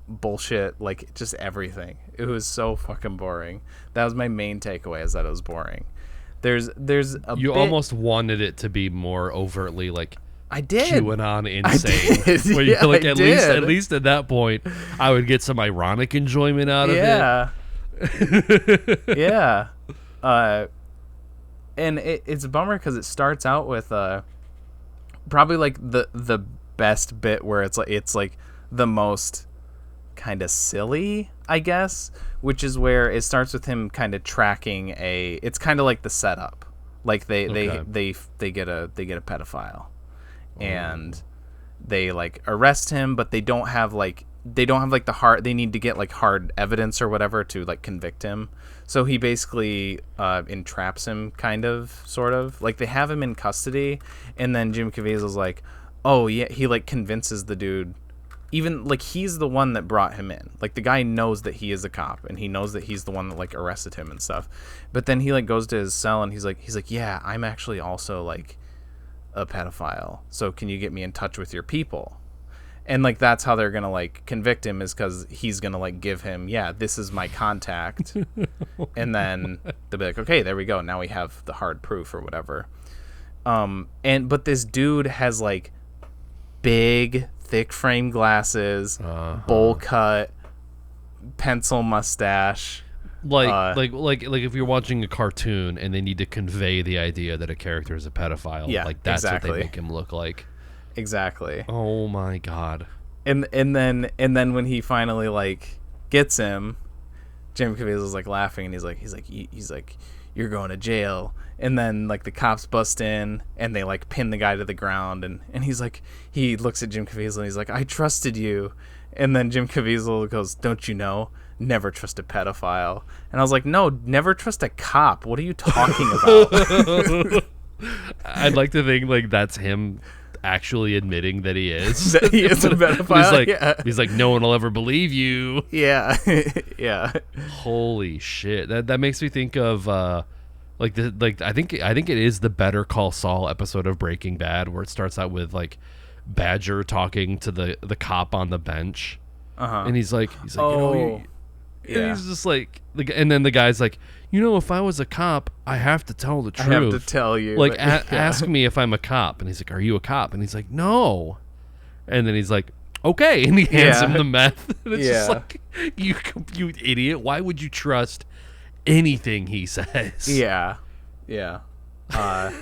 bullshit, like just everything. It was so fucking boring. That was my main takeaway, is that it was boring. There's you almost wanted it to be more overtly like, I did. QAnon insane. I did. Where you like at least at that point, I would get some ironic enjoyment out of it. Yeah. And it's a bummer because it starts out with probably like the best bit where it's like the most kind of silly, I guess, which is where it starts with him kind of tracking it's kind of like the setup Like they Okay. they get a pedophile, and they like arrest him, but they don't have like the hard. They need to get like hard evidence or whatever to like convict him. So he basically entraps him, kind of, sort of. Like they have him in custody, and then Jim Caviezel's like, oh yeah, he like convinces the dude. Even like he's the one that brought him in. Like the guy knows that he is a cop, and he knows that he's the one that like arrested him and stuff. But then he like goes to his cell and he's like, yeah, I'm actually also like a pedophile. So can you get me in touch with your people? And like that's how they're gonna like convict him, is because he's gonna like give him, yeah, this is my contact, and then they'll be like, okay, there we go. Now we have the hard proof or whatever. But this dude has like big, thick frame glasses, bowl cut, pencil mustache. Like if you're watching a cartoon and they need to convey the idea that a character is a pedophile, Yeah, like that's exactly. what they make him look like. Exactly. Oh my god. And then when he finally like gets him, Jim Caviezel's like laughing, and he's like, you're going to jail. And then like the cops bust in and they like pin the guy to the ground, and he's like, he looks at Jim Caviezel and he's like, I trusted you. And then Jim Caviezel goes, don't you know, never trust a pedophile. And I was like, no, never trust a cop. What are you talking about? I'd like to think like that's him actually admitting that he is. That he is a pedophile. He's like, no one will ever believe you. Yeah. Yeah. Holy shit. That makes me think of I think it is the Better Call Saul episode of Breaking Bad, where it starts out with like Badger talking to the cop on the bench. And he's like, oh, and he's just like, and then the guy's like, if I was a cop, I have to tell the truth. I have to tell you. Like, ask me if I'm a cop. And he's like, are you a cop? And he's like, no. And then he's like, okay. And he hands him the meth. And it's just like, you idiot. Why would you trust anything he says? Yeah. Yeah. But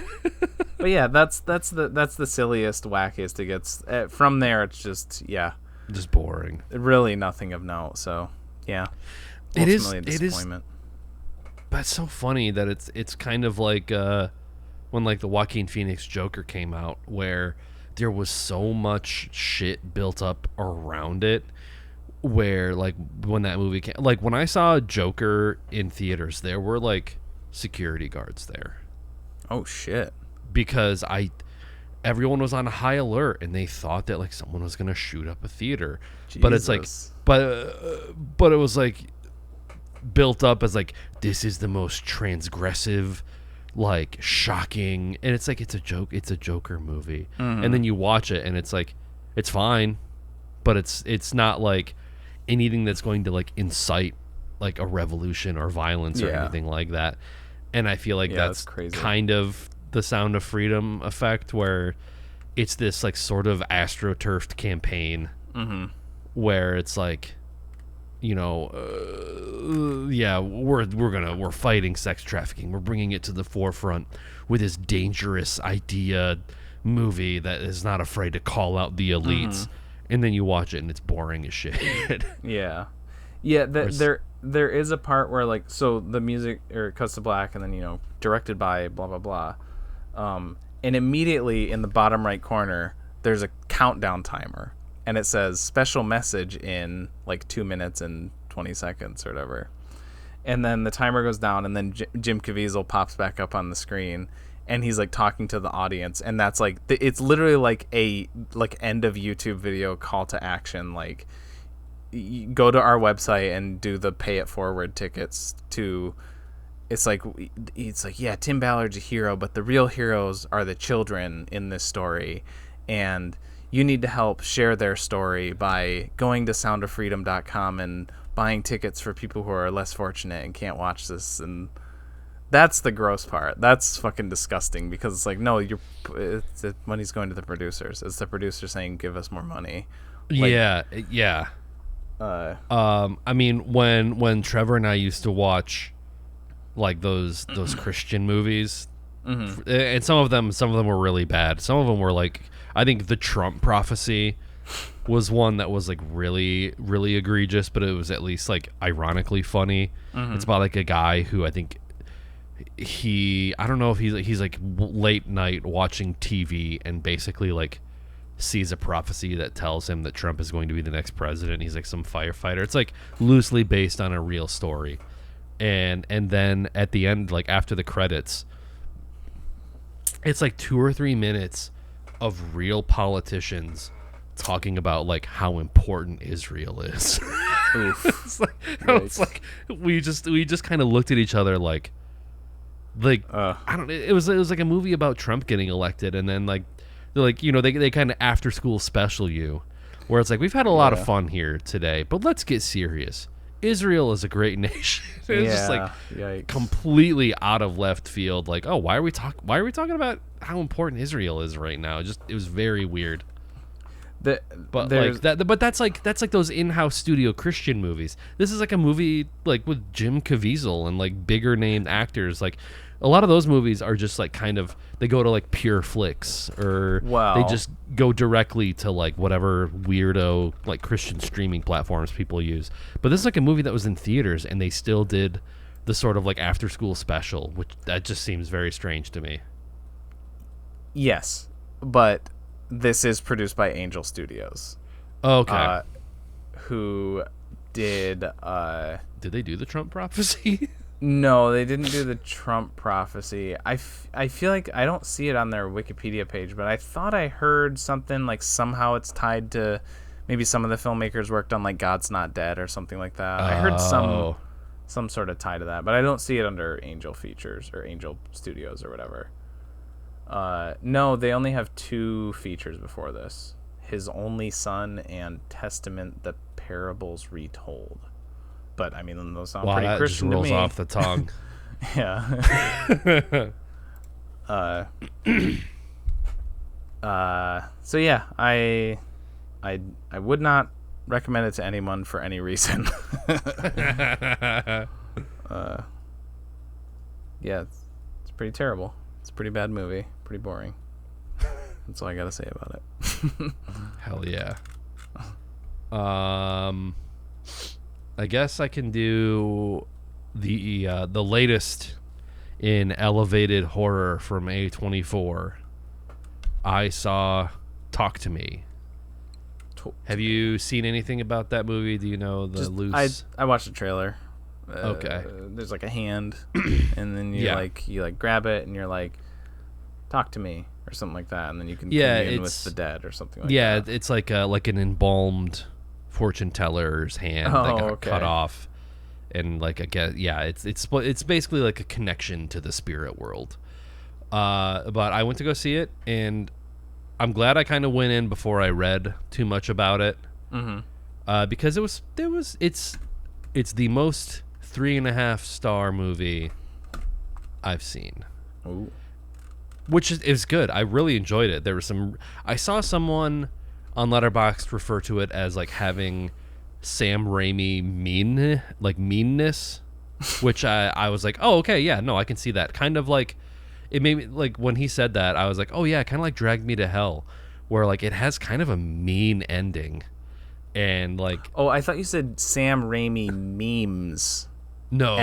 yeah, that's the silliest, wackiest it gets. From there, it's just boring. Really nothing of note. So yeah, ultimately a disappointment. But it's so funny that it's kind of like when like the Joaquin Phoenix Joker came out, where there was so much shit built up around it, where like when that movie came, like when I saw Joker in theaters, there were like security guards there. Oh shit. Because everyone was on high alert and they thought that like someone was gonna shoot up a theater. Jesus. But it's like but it was like built up as like, this is the most transgressive, like shocking, and it's like, it's a Joker movie. And then you watch it and it's like, it's fine, but it's not like anything that's going to like incite like a revolution or violence or anything like that. And I feel like that's crazy. Kind of the Sound of Freedom effect, where it's this like sort of astroturfed campaign where it's like, we're fighting sex trafficking. We're bringing it to the forefront with this dangerous idea movie that is not afraid to call out the elites. And then you watch it and it's boring as shit. Yeah. There is a part where like, so the music or cuts to black, and then directed by blah blah blah, and immediately in the bottom right corner there's a countdown timer, and it says special message in like 2 minutes and 20 seconds or whatever, and then the timer goes down, and then Jim Caviezel pops back up on the screen, and he's like talking to the audience, and that's like it's literally like a end of YouTube video call to action, like, go to our website and do the pay it forward tickets to. It's like yeah, Tim Ballard's a hero, but the real heroes are the children in this story, and you need to help share their story by going to soundoffreedom.com and buying tickets for people who are less fortunate and can't watch this. And that's the gross part. That's fucking disgusting, because it's like, no, the money's going to the producers. It's the producer saying, give us more money. Like, yeah. I mean, when Trevor and I used to watch like those Christian movies, and some of them were really bad. Some of them were like, I think the Trump Prophecy was one that was like really, really egregious, but it was at least like ironically funny. It's about like a guy who I think I don't know if he's like late night watching TV and basically like sees a prophecy that tells him that Trump is going to be the next president. He's like some firefighter. It's like loosely based on a real story. And then at the end, like after the credits, it's like 2 or 3 minutes of real politicians talking about like how important Israel is. Oof. it's like we just kind of looked at each other like I don't. It was like a movie about Trump getting elected, and then like they're like, you know, they kind of after school special you, where it's like, we've had a lot of fun here today, but let's get serious. Israel is a great nation. It's just like yikes. completely out of left field. Like, oh, why are we talking about how important Israel is right now? It was very weird. But that's like those in-house studio Christian movies. This is like a movie like with Jim Caviezel and like bigger named actors. Like a lot of those movies are just like kind of, they go to like Pure Flix, or they just go directly to like whatever weirdo like Christian streaming platforms people use. But this is like a movie that was in theaters and they still did the sort of like after school special, which that just seems very strange to me. Yes, but this is produced by Angel Studios. Okay. Who did they do the Trump prophecy? No, they didn't do the Trump prophecy. I feel like I don't see it on their Wikipedia page, but I thought I heard something like somehow it's tied to maybe some of the filmmakers worked on like God's Not Dead or something like that. I heard some sort of tie to that, but I don't see it under Angel Features or Angel Studios or whatever. No, they only have 2 features before this. His Only Son and Testament, the Parables Retold. But I mean, those sound pretty Christian to me. Wow, that just rolls off the tongue. Yeah. So yeah, I would not recommend it to anyone for any reason. Yeah, it's pretty terrible. It's a pretty bad movie. Pretty boring. That's all I gotta say about it. Hell yeah. I guess I can do the latest in elevated horror from A24. I saw Talk to Me. Have you seen anything about that movie? Do you know the loose? I watched the trailer. Okay. There's like a hand, and then you like grab it, and you're like, talk to me or something like that, and then you can commune with the dead or something like that. Yeah, it's like an embalmed fortune teller's hand that got cut off, and like it's basically like a connection to the spirit world. But I went to go see it, and I'm glad I kind of went in before I read too much about it. Mm-hmm. Because it's the most 3.5 star movie I've seen. Ooh. Which is good. I really enjoyed it. There was I saw someone on Letterboxd refer to it as like having Sam Raimi meanness, which I was like, oh, okay, yeah, no, I can see that. Kind of like, it made me, like, when he said that, I was like, oh yeah, kind of like Drag Me to Hell, where like it has kind of a mean ending, and like. Oh, I thought you said Sam Raimi memes. No,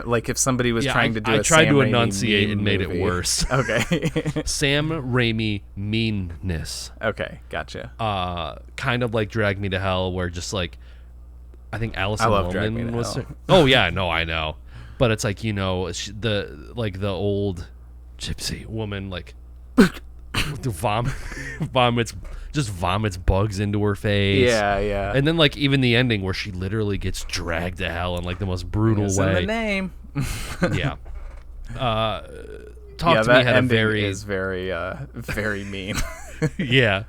like if somebody was trying to do I a tried Sam to Raimi enunciate and made movie. it worse. Okay. Sam Raimi meanness. Okay, gotcha. Kind of like Drag Me to Hell, where just like, I think Alison Lohman was. Oh yeah, no, I know, but it's like, you know, the old gypsy woman like vomits bugs into her face. Yeah. And then like even the ending where she literally gets dragged to hell in like the most brutal way. In the name. Yeah. Talk to Me had a very mean. Yeah.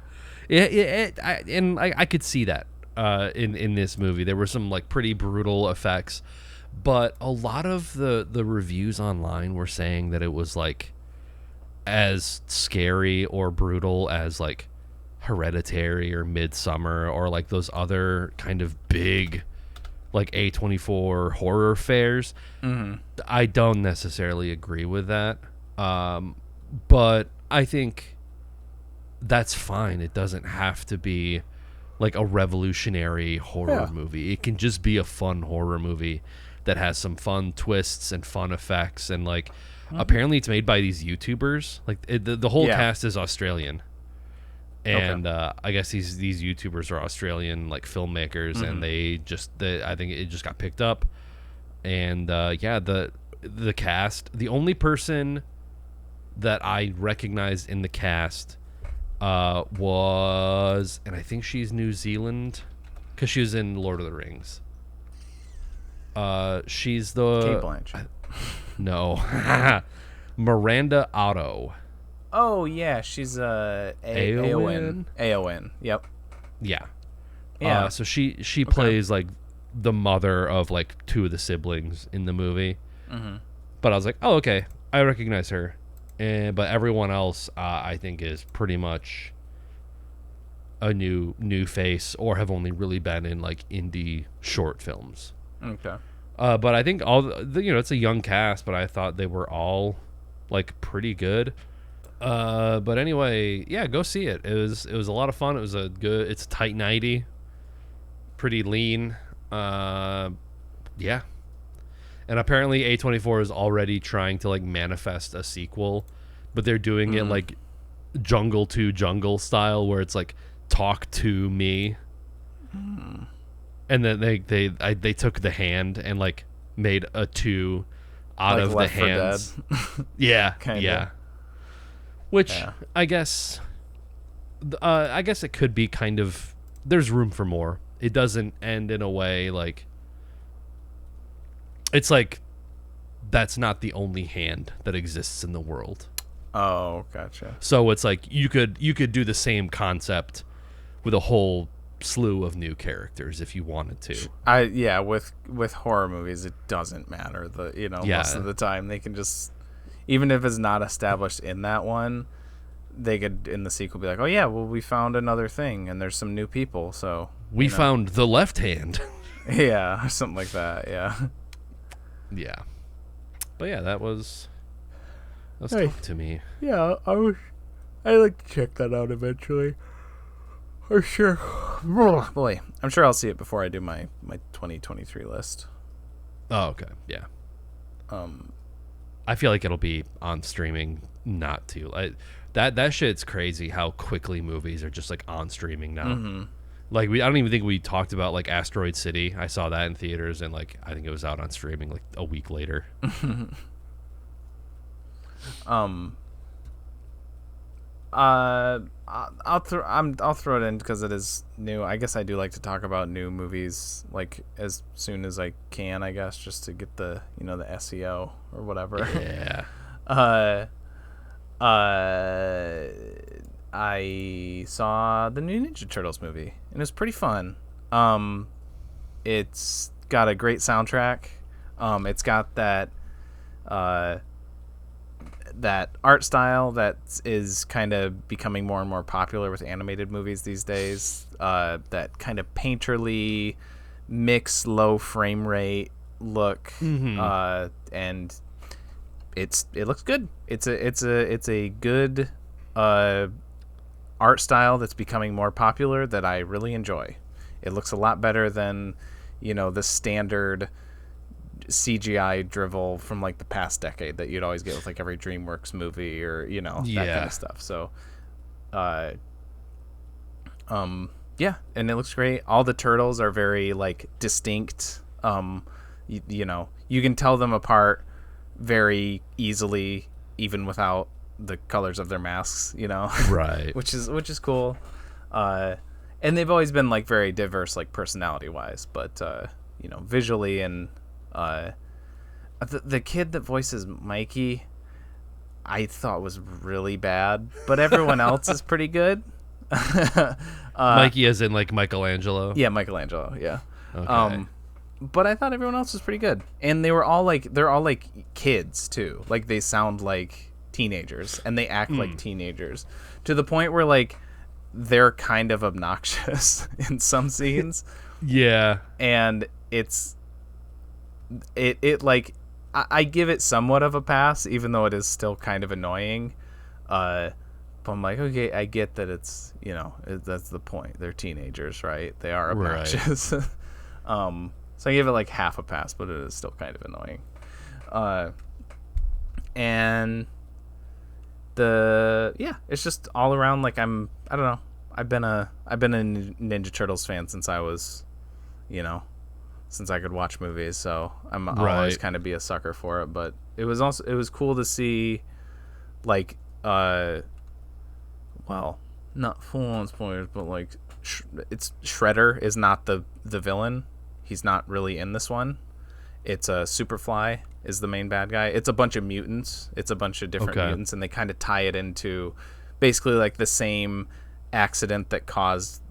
I could see that in this movie. There were some like pretty brutal effects, but a lot of the reviews online were saying that it was like as scary or brutal as like Hereditary or Midsummer or like those other kind of big like A24 horror fairs. Mm-hmm. I don't necessarily agree with that, but I think that's fine. It doesn't have to be like a revolutionary horror movie. It can just be a fun horror movie that has some fun twists and fun effects, and like Apparently, it's made by these YouTubers. Like the whole cast is Australian, and I guess these YouTubers are Australian like filmmakers, and I think it just got picked up, and the cast. The only person that I recognized in the cast was, and I think she's New Zealand, because she was in Lord of the Rings. She's the Kate Blanchett. No. Miranda Otto. Oh yeah, she's Aowen. Aowen. Yep. Yeah. Yeah. So she plays like the mother of like two of the siblings in the movie. But I was like, oh okay, I recognize her. But everyone else, I think, is pretty much a new face, or have only really been in like indie short films. Okay. But I think it's a young cast, but I thought they were all like pretty good. But anyway, yeah, go see it. It was a lot of fun. It's a tight 90, pretty lean. Yeah. And apparently A24 is already trying to like manifest a sequel, but they're doing it like Jungle to Jungle style, where it's like talk to me. And then they took the hand and like made a 2 out like of Left the 4 hands. Dead. Yeah, Kinda. yeah. Which I guess it could be kind of. There's room for more. It doesn't end in a way like. It's like, that's not the only hand that exists in the world. Oh, gotcha. So it's like you could do the same concept with a whole slew of new characters if you wanted to. With horror movies it doesn't matter. Most of the time they can just, even if it's not established in that one, they could in the sequel be like, oh yeah, well we found another thing and there's some new people, so we found the left hand. Yeah, or something like that. Yeah, but yeah, that was tough to me. Yeah, I'd like to check that out eventually. For sure. Boy, I'm sure I'll see it before I do my 2023 list. Oh, okay. Yeah. I feel like it'll be on streaming not too. That shit's crazy how quickly movies are just like on streaming now. Like I don't even think we talked about like Asteroid City. I saw that in theaters and like I think it was out on streaming like a week later. I'll throw it in because it is new. I guess I do like to talk about new movies like as soon as I can, I guess, just to get the the SEO or whatever. Yeah. I saw the new Ninja Turtles movie and it was pretty fun. It's got a great soundtrack. It's got that art style that is kind of becoming more and more popular with animated movies these days. That kind of painterly, mixed low frame rate look, and it looks good. It's a good art style that's becoming more popular that I really enjoy. It looks a lot better than the standard CGI drivel from like the past decade that you'd always get with like every DreamWorks movie or that kind of stuff. So yeah, and it looks great. All the turtles are very like distinct. You can tell them apart very easily even without the colors of their masks, Right. which is cool. And they've always been like very diverse like personality wise, but visually and the kid that voices Mikey, I thought was really bad, but everyone else is pretty good. Mikey as in like Michelangelo? Yeah, Michelangelo, yeah. Okay. But I thought everyone else was pretty good. And they're all like kids too. Like they sound like teenagers and they act like teenagers to the point where like they're kind of obnoxious in some scenes. Yeah. And it like I give it somewhat of a pass, even though it is still kind of annoying. But I'm like, okay, I get that it's that's the point. They're teenagers, right? They are obnoxious. Right. So I give it like half a pass, but it is still kind of annoying. and it's just all around like I don't know. I've been a Ninja Turtles fan since I was, since I could watch movies. So I'll always kind of be a sucker for it. But it was cool to see, like, well, not full on spoilers, but like, it's Shredder is not the villain. He's not really in this one. It's Superfly is the main bad guy. It's a bunch of mutants. It's a bunch of different mutants, and they kind of tie it into basically like the same accident that caused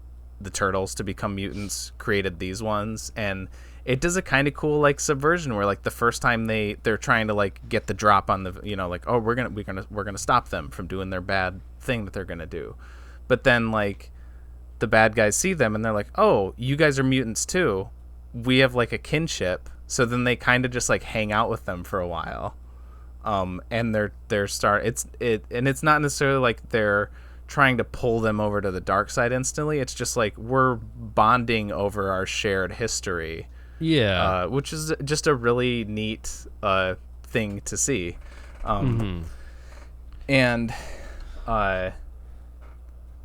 the turtles to become mutants created these ones. And it does a kind of cool like subversion where like the first time they're trying to like get the drop on the like, oh, we're gonna stop them from doing their bad thing that they're gonna do, but then like the bad guys see them and they're like, oh, you guys are mutants too, we have like a kinship. So then they kind of just like hang out with them for a while, and it's not necessarily like they're trying to pull them over to the dark side instantly. It's just like we're bonding over our shared history. Yeah, which is just a really neat thing to see, and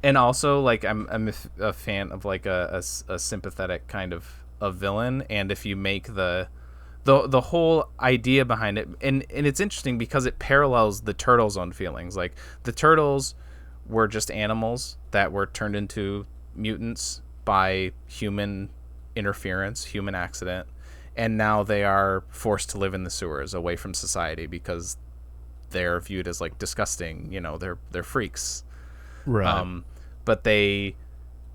also like I'm a fan of like a sympathetic kind of villain, and if you make the whole idea behind it, and it's interesting because it parallels the turtles' own feelings. Like the turtles were just animals that were turned into mutants by human interference, human accident, and now they are forced to live in the sewers away from society because they're viewed as like disgusting, they're freaks, right? But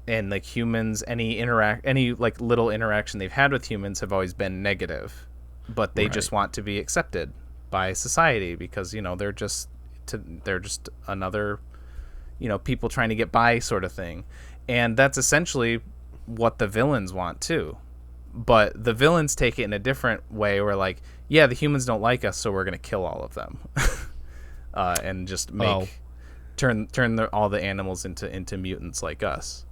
and like humans, any like little interaction they've had with humans have always been negative, but they just want to be accepted by society because they're just another people trying to get by sort of thing. And that's essentially what the villains want too, but the villains take it in a different way where like, yeah, the humans don't like us, so we're gonna kill all of them. And just turn all the animals into mutants like us.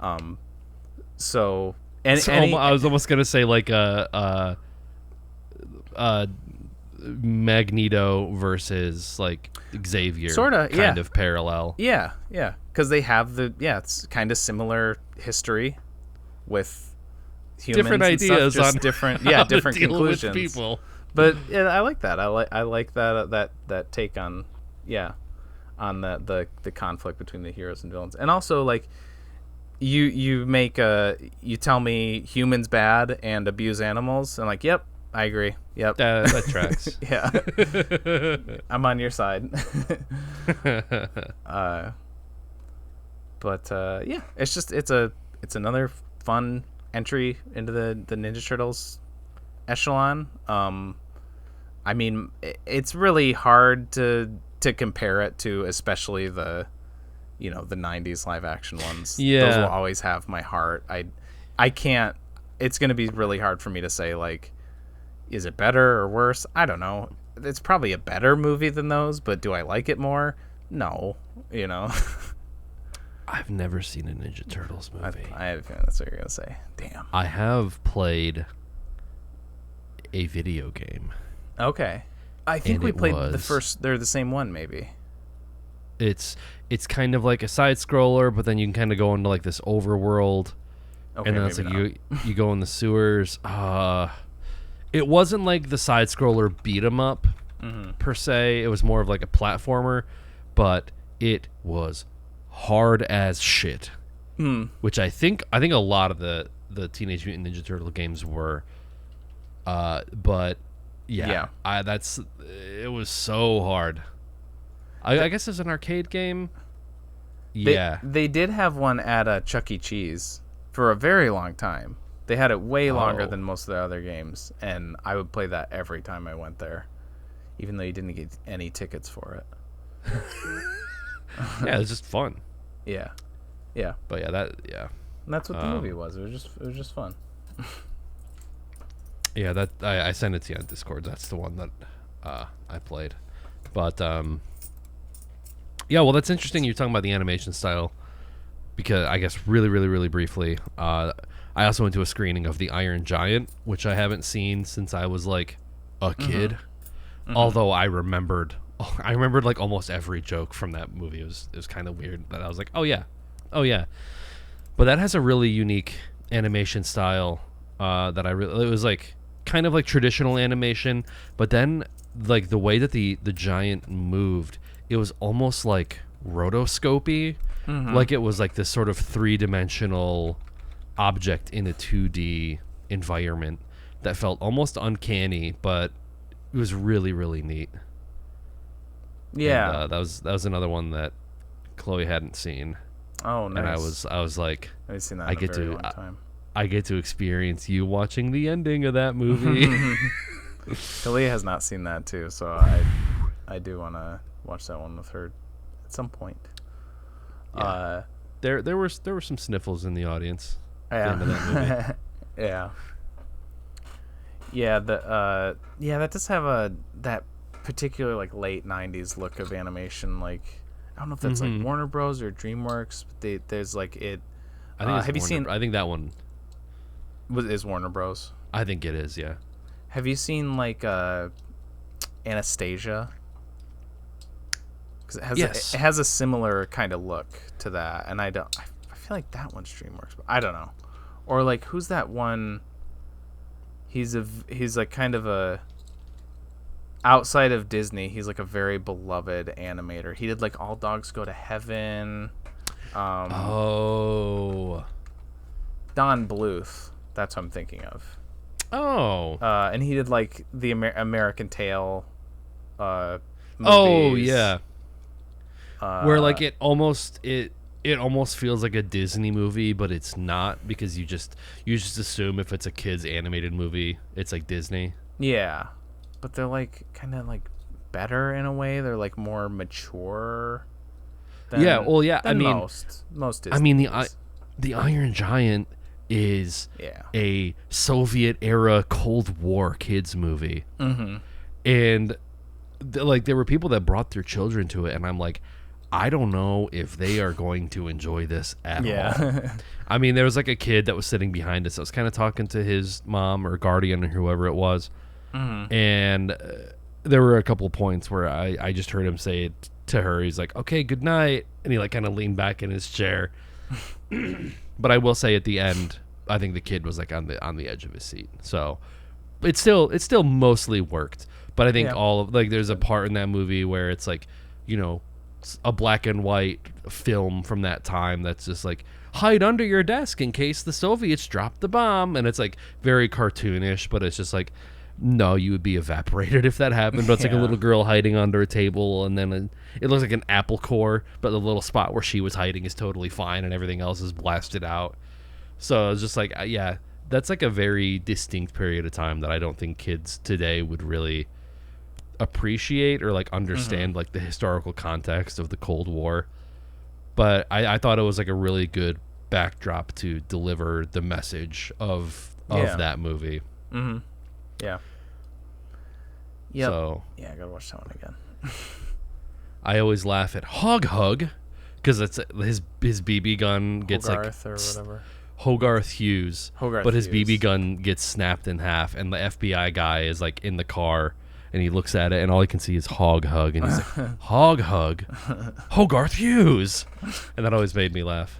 I was almost gonna say like Magneto versus like Xavier, sort of kind of parallel. Yeah, because they have it's kind of similar history with humans, different ideas on different different conclusions. With people. But I like that. I like that take on the conflict between the heroes and villains, and also like. You tell me humans bad and abuse animals. I'm like, yep, I agree. Yep, that tracks. Yeah, I'm on your side. It's another fun entry into the Ninja Turtles echelon. I mean, it's really hard to compare it to, especially the 90s live action ones. Yeah, those will always have my heart. I can't. It's going to be really hard for me to say like, is it better or worse? I don't know. It's probably a better movie than those, but do I like it more? No. I've never seen a Ninja Turtles movie. I have a feeling that's what you're going to say. Damn. I have played a video game. Okay. I think we played the first. They're the same one, maybe. It's kind of like a side scroller, but then you can kind of go into like this overworld, and then it's like you go in the sewers. It wasn't like the side scroller beat 'em up per se. It was more of like a platformer, but it was hard as shit. Which I think a lot of the Teenage Mutant Ninja Turtle games were. But it was so hard. I guess it's an arcade game. They did have one at Chuck E. Cheese for a very long time. They had it way longer than most of the other games, and I would play that every time I went there, even though you didn't get any tickets for it. Yeah, it was just fun. Yeah. But and that's what the movie was. It was just fun. Yeah, that I sent it to you on Discord. That's the one that I played. But yeah, well, that's interesting. You're talking about the animation style, because I guess really, really, really briefly, I also went to a screening of The Iron Giant, which I haven't seen since I was like a kid. Although I remembered like almost every joke from that movie. It was kind of weird that I was like, oh yeah. But that has a really unique animation style that it was like kind of like traditional animation, but then like the way that the giant moved, it was almost like rotoscopy. Like it was like this sort of 3-dimensional object in a 2D environment that felt almost uncanny, but it was really, really neat. Yeah. And, that was another one that Chloe hadn't seen. Oh, nice. And I was like, I've seen that in a very long time. I get to experience you watching the ending of that movie. Talia has not seen that too, so I do want to watch that one with her at some point. Yeah. There were some sniffles in the audience at the end of that movie. Yeah, that does have that particular like late 90s look of animation. Like, I don't know if that's like Warner Bros or DreamWorks, but there's like it. I think have you seen? I think that one is Warner Bros. I think it is. Yeah. Have you seen like Anastasia? Because it has a similar kind of look to that, and I feel like that one's DreamWorks, but I don't know. Or like, who's that one? He's like kind of a outside of Disney. He's like a very beloved animator. He did like All Dogs Go to Heaven. Don Bluth. That's what I'm thinking of. Oh. And he did like the American Tail. Movies. Oh yeah. Where like it almost feels like a Disney movie, but it's not, because you just assume if it's a kids animated movie, it's like Disney. Yeah, but they're like kind of like better in a way. They're like more mature. Than most Disney. I mean the Iron Giant is a Soviet era Cold War kids movie, and like there were people that brought their children to it, and I'm like, I don't know if they are going to enjoy this at all. I mean, there was like a kid that was sitting behind us. I was kind of talking to his mom or guardian or whoever it was. And there were a couple points where I just heard him say it to her. He's like, okay, good night. And he like kind of leaned back in his chair. But I will say at the end, I think the kid was like on the edge of his seat. So it still mostly worked. But I think there's a part in that movie where it's like, you know, a black and white film from that time that's just like, hide under your desk in case the Soviets drop the bomb, and it's like very cartoonish, but it's just like, no, you would be evaporated if that happened. But it's like a little girl hiding under a table, and then it looks like an apple core, but the little spot where she was hiding is totally fine and everything else is blasted out. So it's just like, yeah, that's like a very distinct period of time that I don't think kids today would really appreciate or like understand like the historical context of the Cold War. But I thought it was like a really good backdrop to deliver the message of that movie. Yeah. So yeah, I gotta watch that one again. I always laugh at Hog because it's his BB gun gets Hogarth or whatever. Hogarth Hughes. But his Hughes. BB gun gets snapped in half, and the FBI guy is like in the car, and he looks at it, and all he can see is Hog, and he's like, Hog, Hogarth Hughes, and that always made me laugh.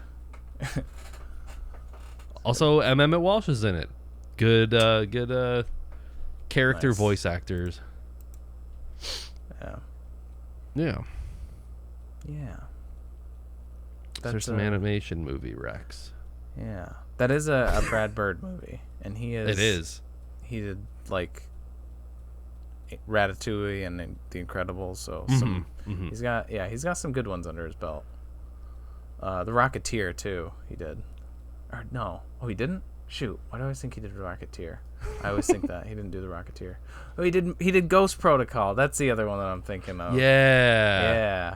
Also, M. Emmett Walsh is in it. Good character Nice. voice actors. Yeah. There's some animation movie, Rex. Yeah, that is a Brad Bird movie, and he is. It is. He did like Ratatouille and The Incredibles, so he's got some good ones under his belt. The Rocketeer too, he did. Or no, he didn't. Shoot, why do I always think he did Rocketeer? I always think that he didn't do the Rocketeer. Oh, he did Ghost Protocol. That's the other one that I'm thinking of. Yeah.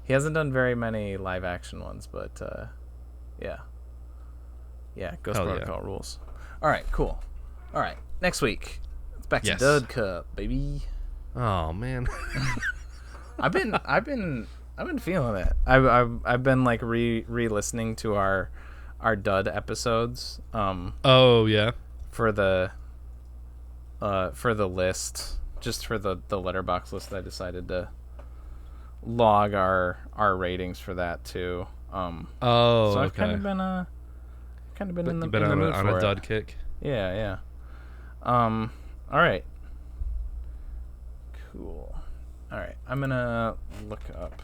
He hasn't done very many live action ones, but yeah, Ghost Protocol rules. All right, cool. All right, next week it's back to Dud Cup, baby. Oh man, I've been feeling it. I've been like re-listening to our Dud episodes. Oh yeah. For the list just for the letterbox list, I decided to log our ratings for that too. Oh, so I've okay. kind of been in the on mood for a it. dud kick. Yeah. All right. Cool. All right. I'm gonna look up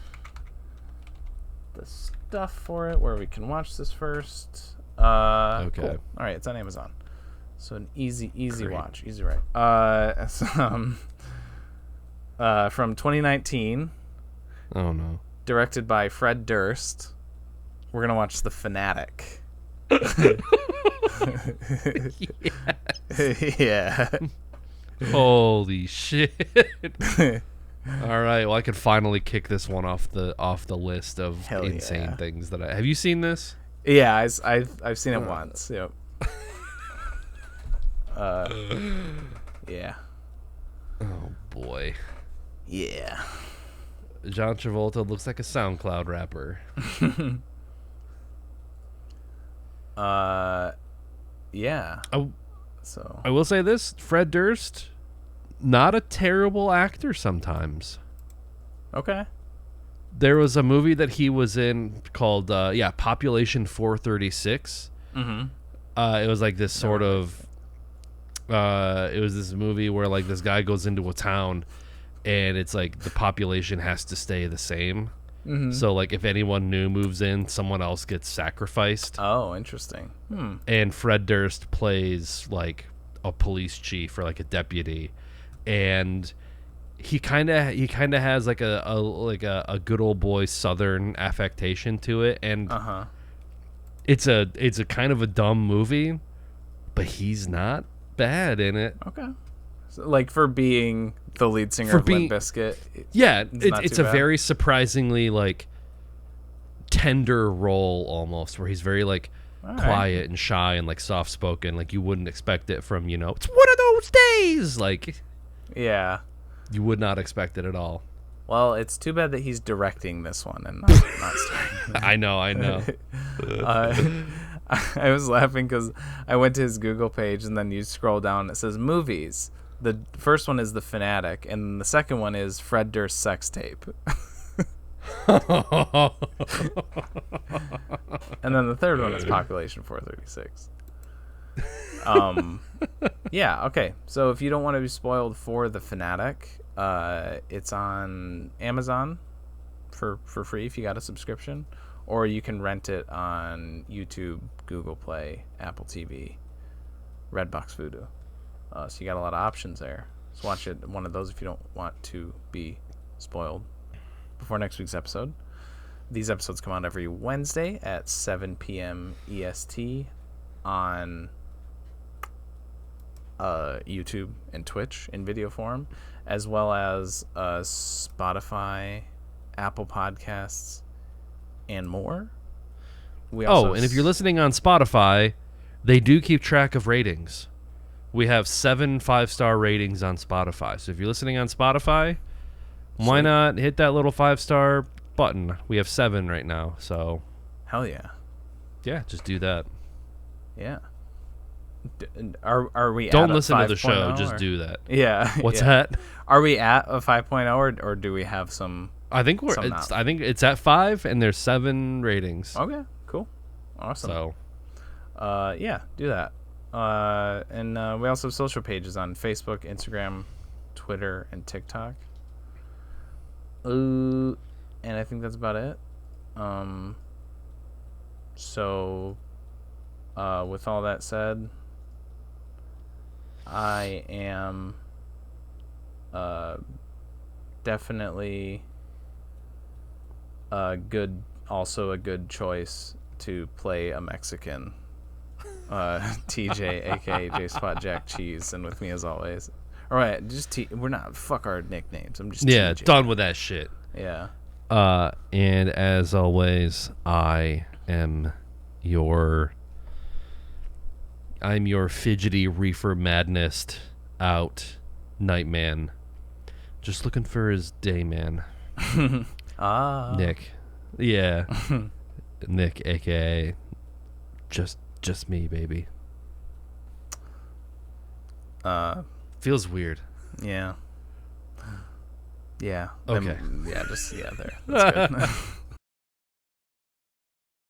the stuff for it where we can watch this first. Okay. Cool. All right. It's on Amazon. So an easy Great. watch, easy ride. From 2019, Oh no. directed by Fred Durst. We're gonna watch The Fanatic. Yeah. Holy shit. All right. Well, I could finally kick this one off the list of Hell insane yeah. things that have you seen this? Yeah, I've seen it once. Yep. Yeah. Oh boy. Yeah. John Travolta looks like a SoundCloud rapper. Yeah. I, So. I will say this: Fred Durst, not a terrible actor sometimes. Okay. There was a movie that he was in called Population 436. Mm-hmm. It was like this sort of it was this movie where like this guy goes into a town and it's like the population has to stay the same. Mm-hmm. So like if anyone new moves in, someone else gets sacrificed. Oh, interesting. And Fred Durst plays like a police chief or like a deputy, and he kind of has like a good old boy Southern affectation to it, and it's a kind of a dumb movie, but he's not bad in it. Okay. So, like for being the lead singer of Limp Bizkit. Yeah, not it's too a bad. very surprisingly like tender role almost, where he's very like quiet and shy and like soft spoken. Like you wouldn't expect it from, you know, it's one of those days. Like Yeah. you would not expect it at all. Well, it's too bad that he's directing this one and not starring. I know. I was laughing because I went to his Google page and then you scroll down and it says movies. The first one is The Fanatic and the second one is Fred Durst sex tape. And then the third one is Population 436. Yeah, okay. So if you don't want to be spoiled for The Fanatic, it's on Amazon for free if you got a subscription, or you can rent it on YouTube, Google Play, Apple TV, Redbox Vudu. So you got a lot of options there. So watch it one of those if you don't want to be spoiled before next week's episode. These episodes come out every Wednesday at 7 p.m. EST on YouTube and Twitch in video form, as well as Spotify, Apple Podcasts, and more. We also And if you're listening on Spotify, they do keep track of ratings. We have 7 5-star ratings on Spotify. So if you're listening on Spotify, why not hit that little 5-star button? We have 7 right now. So hell yeah, just do that. yeah. Are we? Don't at listen to the 5.0 show. Just or? do that. Yeah. What's yeah. that? Are we at a 5.0 or do we have some? I think Some not. I think it's at 5 and there's 7 ratings. Okay, cool, awesome. So Yeah, do that. And we also have social pages on Facebook, Instagram, Twitter, and TikTok. And I think that's about it. So, with all that said, I am definitely a good choice to play a Mexican. TJ, aka J Spot Jack Cheese, and with me as always. All right, just we're not fuck our nicknames. I'm just TJ. done with that shit. Yeah. And as always, I'm your fidgety reefer madness out Nightman. Just looking for his day man. Nick. Yeah. Nick, aka just me, baby. Uh, Feels weird. yeah. Yeah. Okay. Yeah, there. That's good.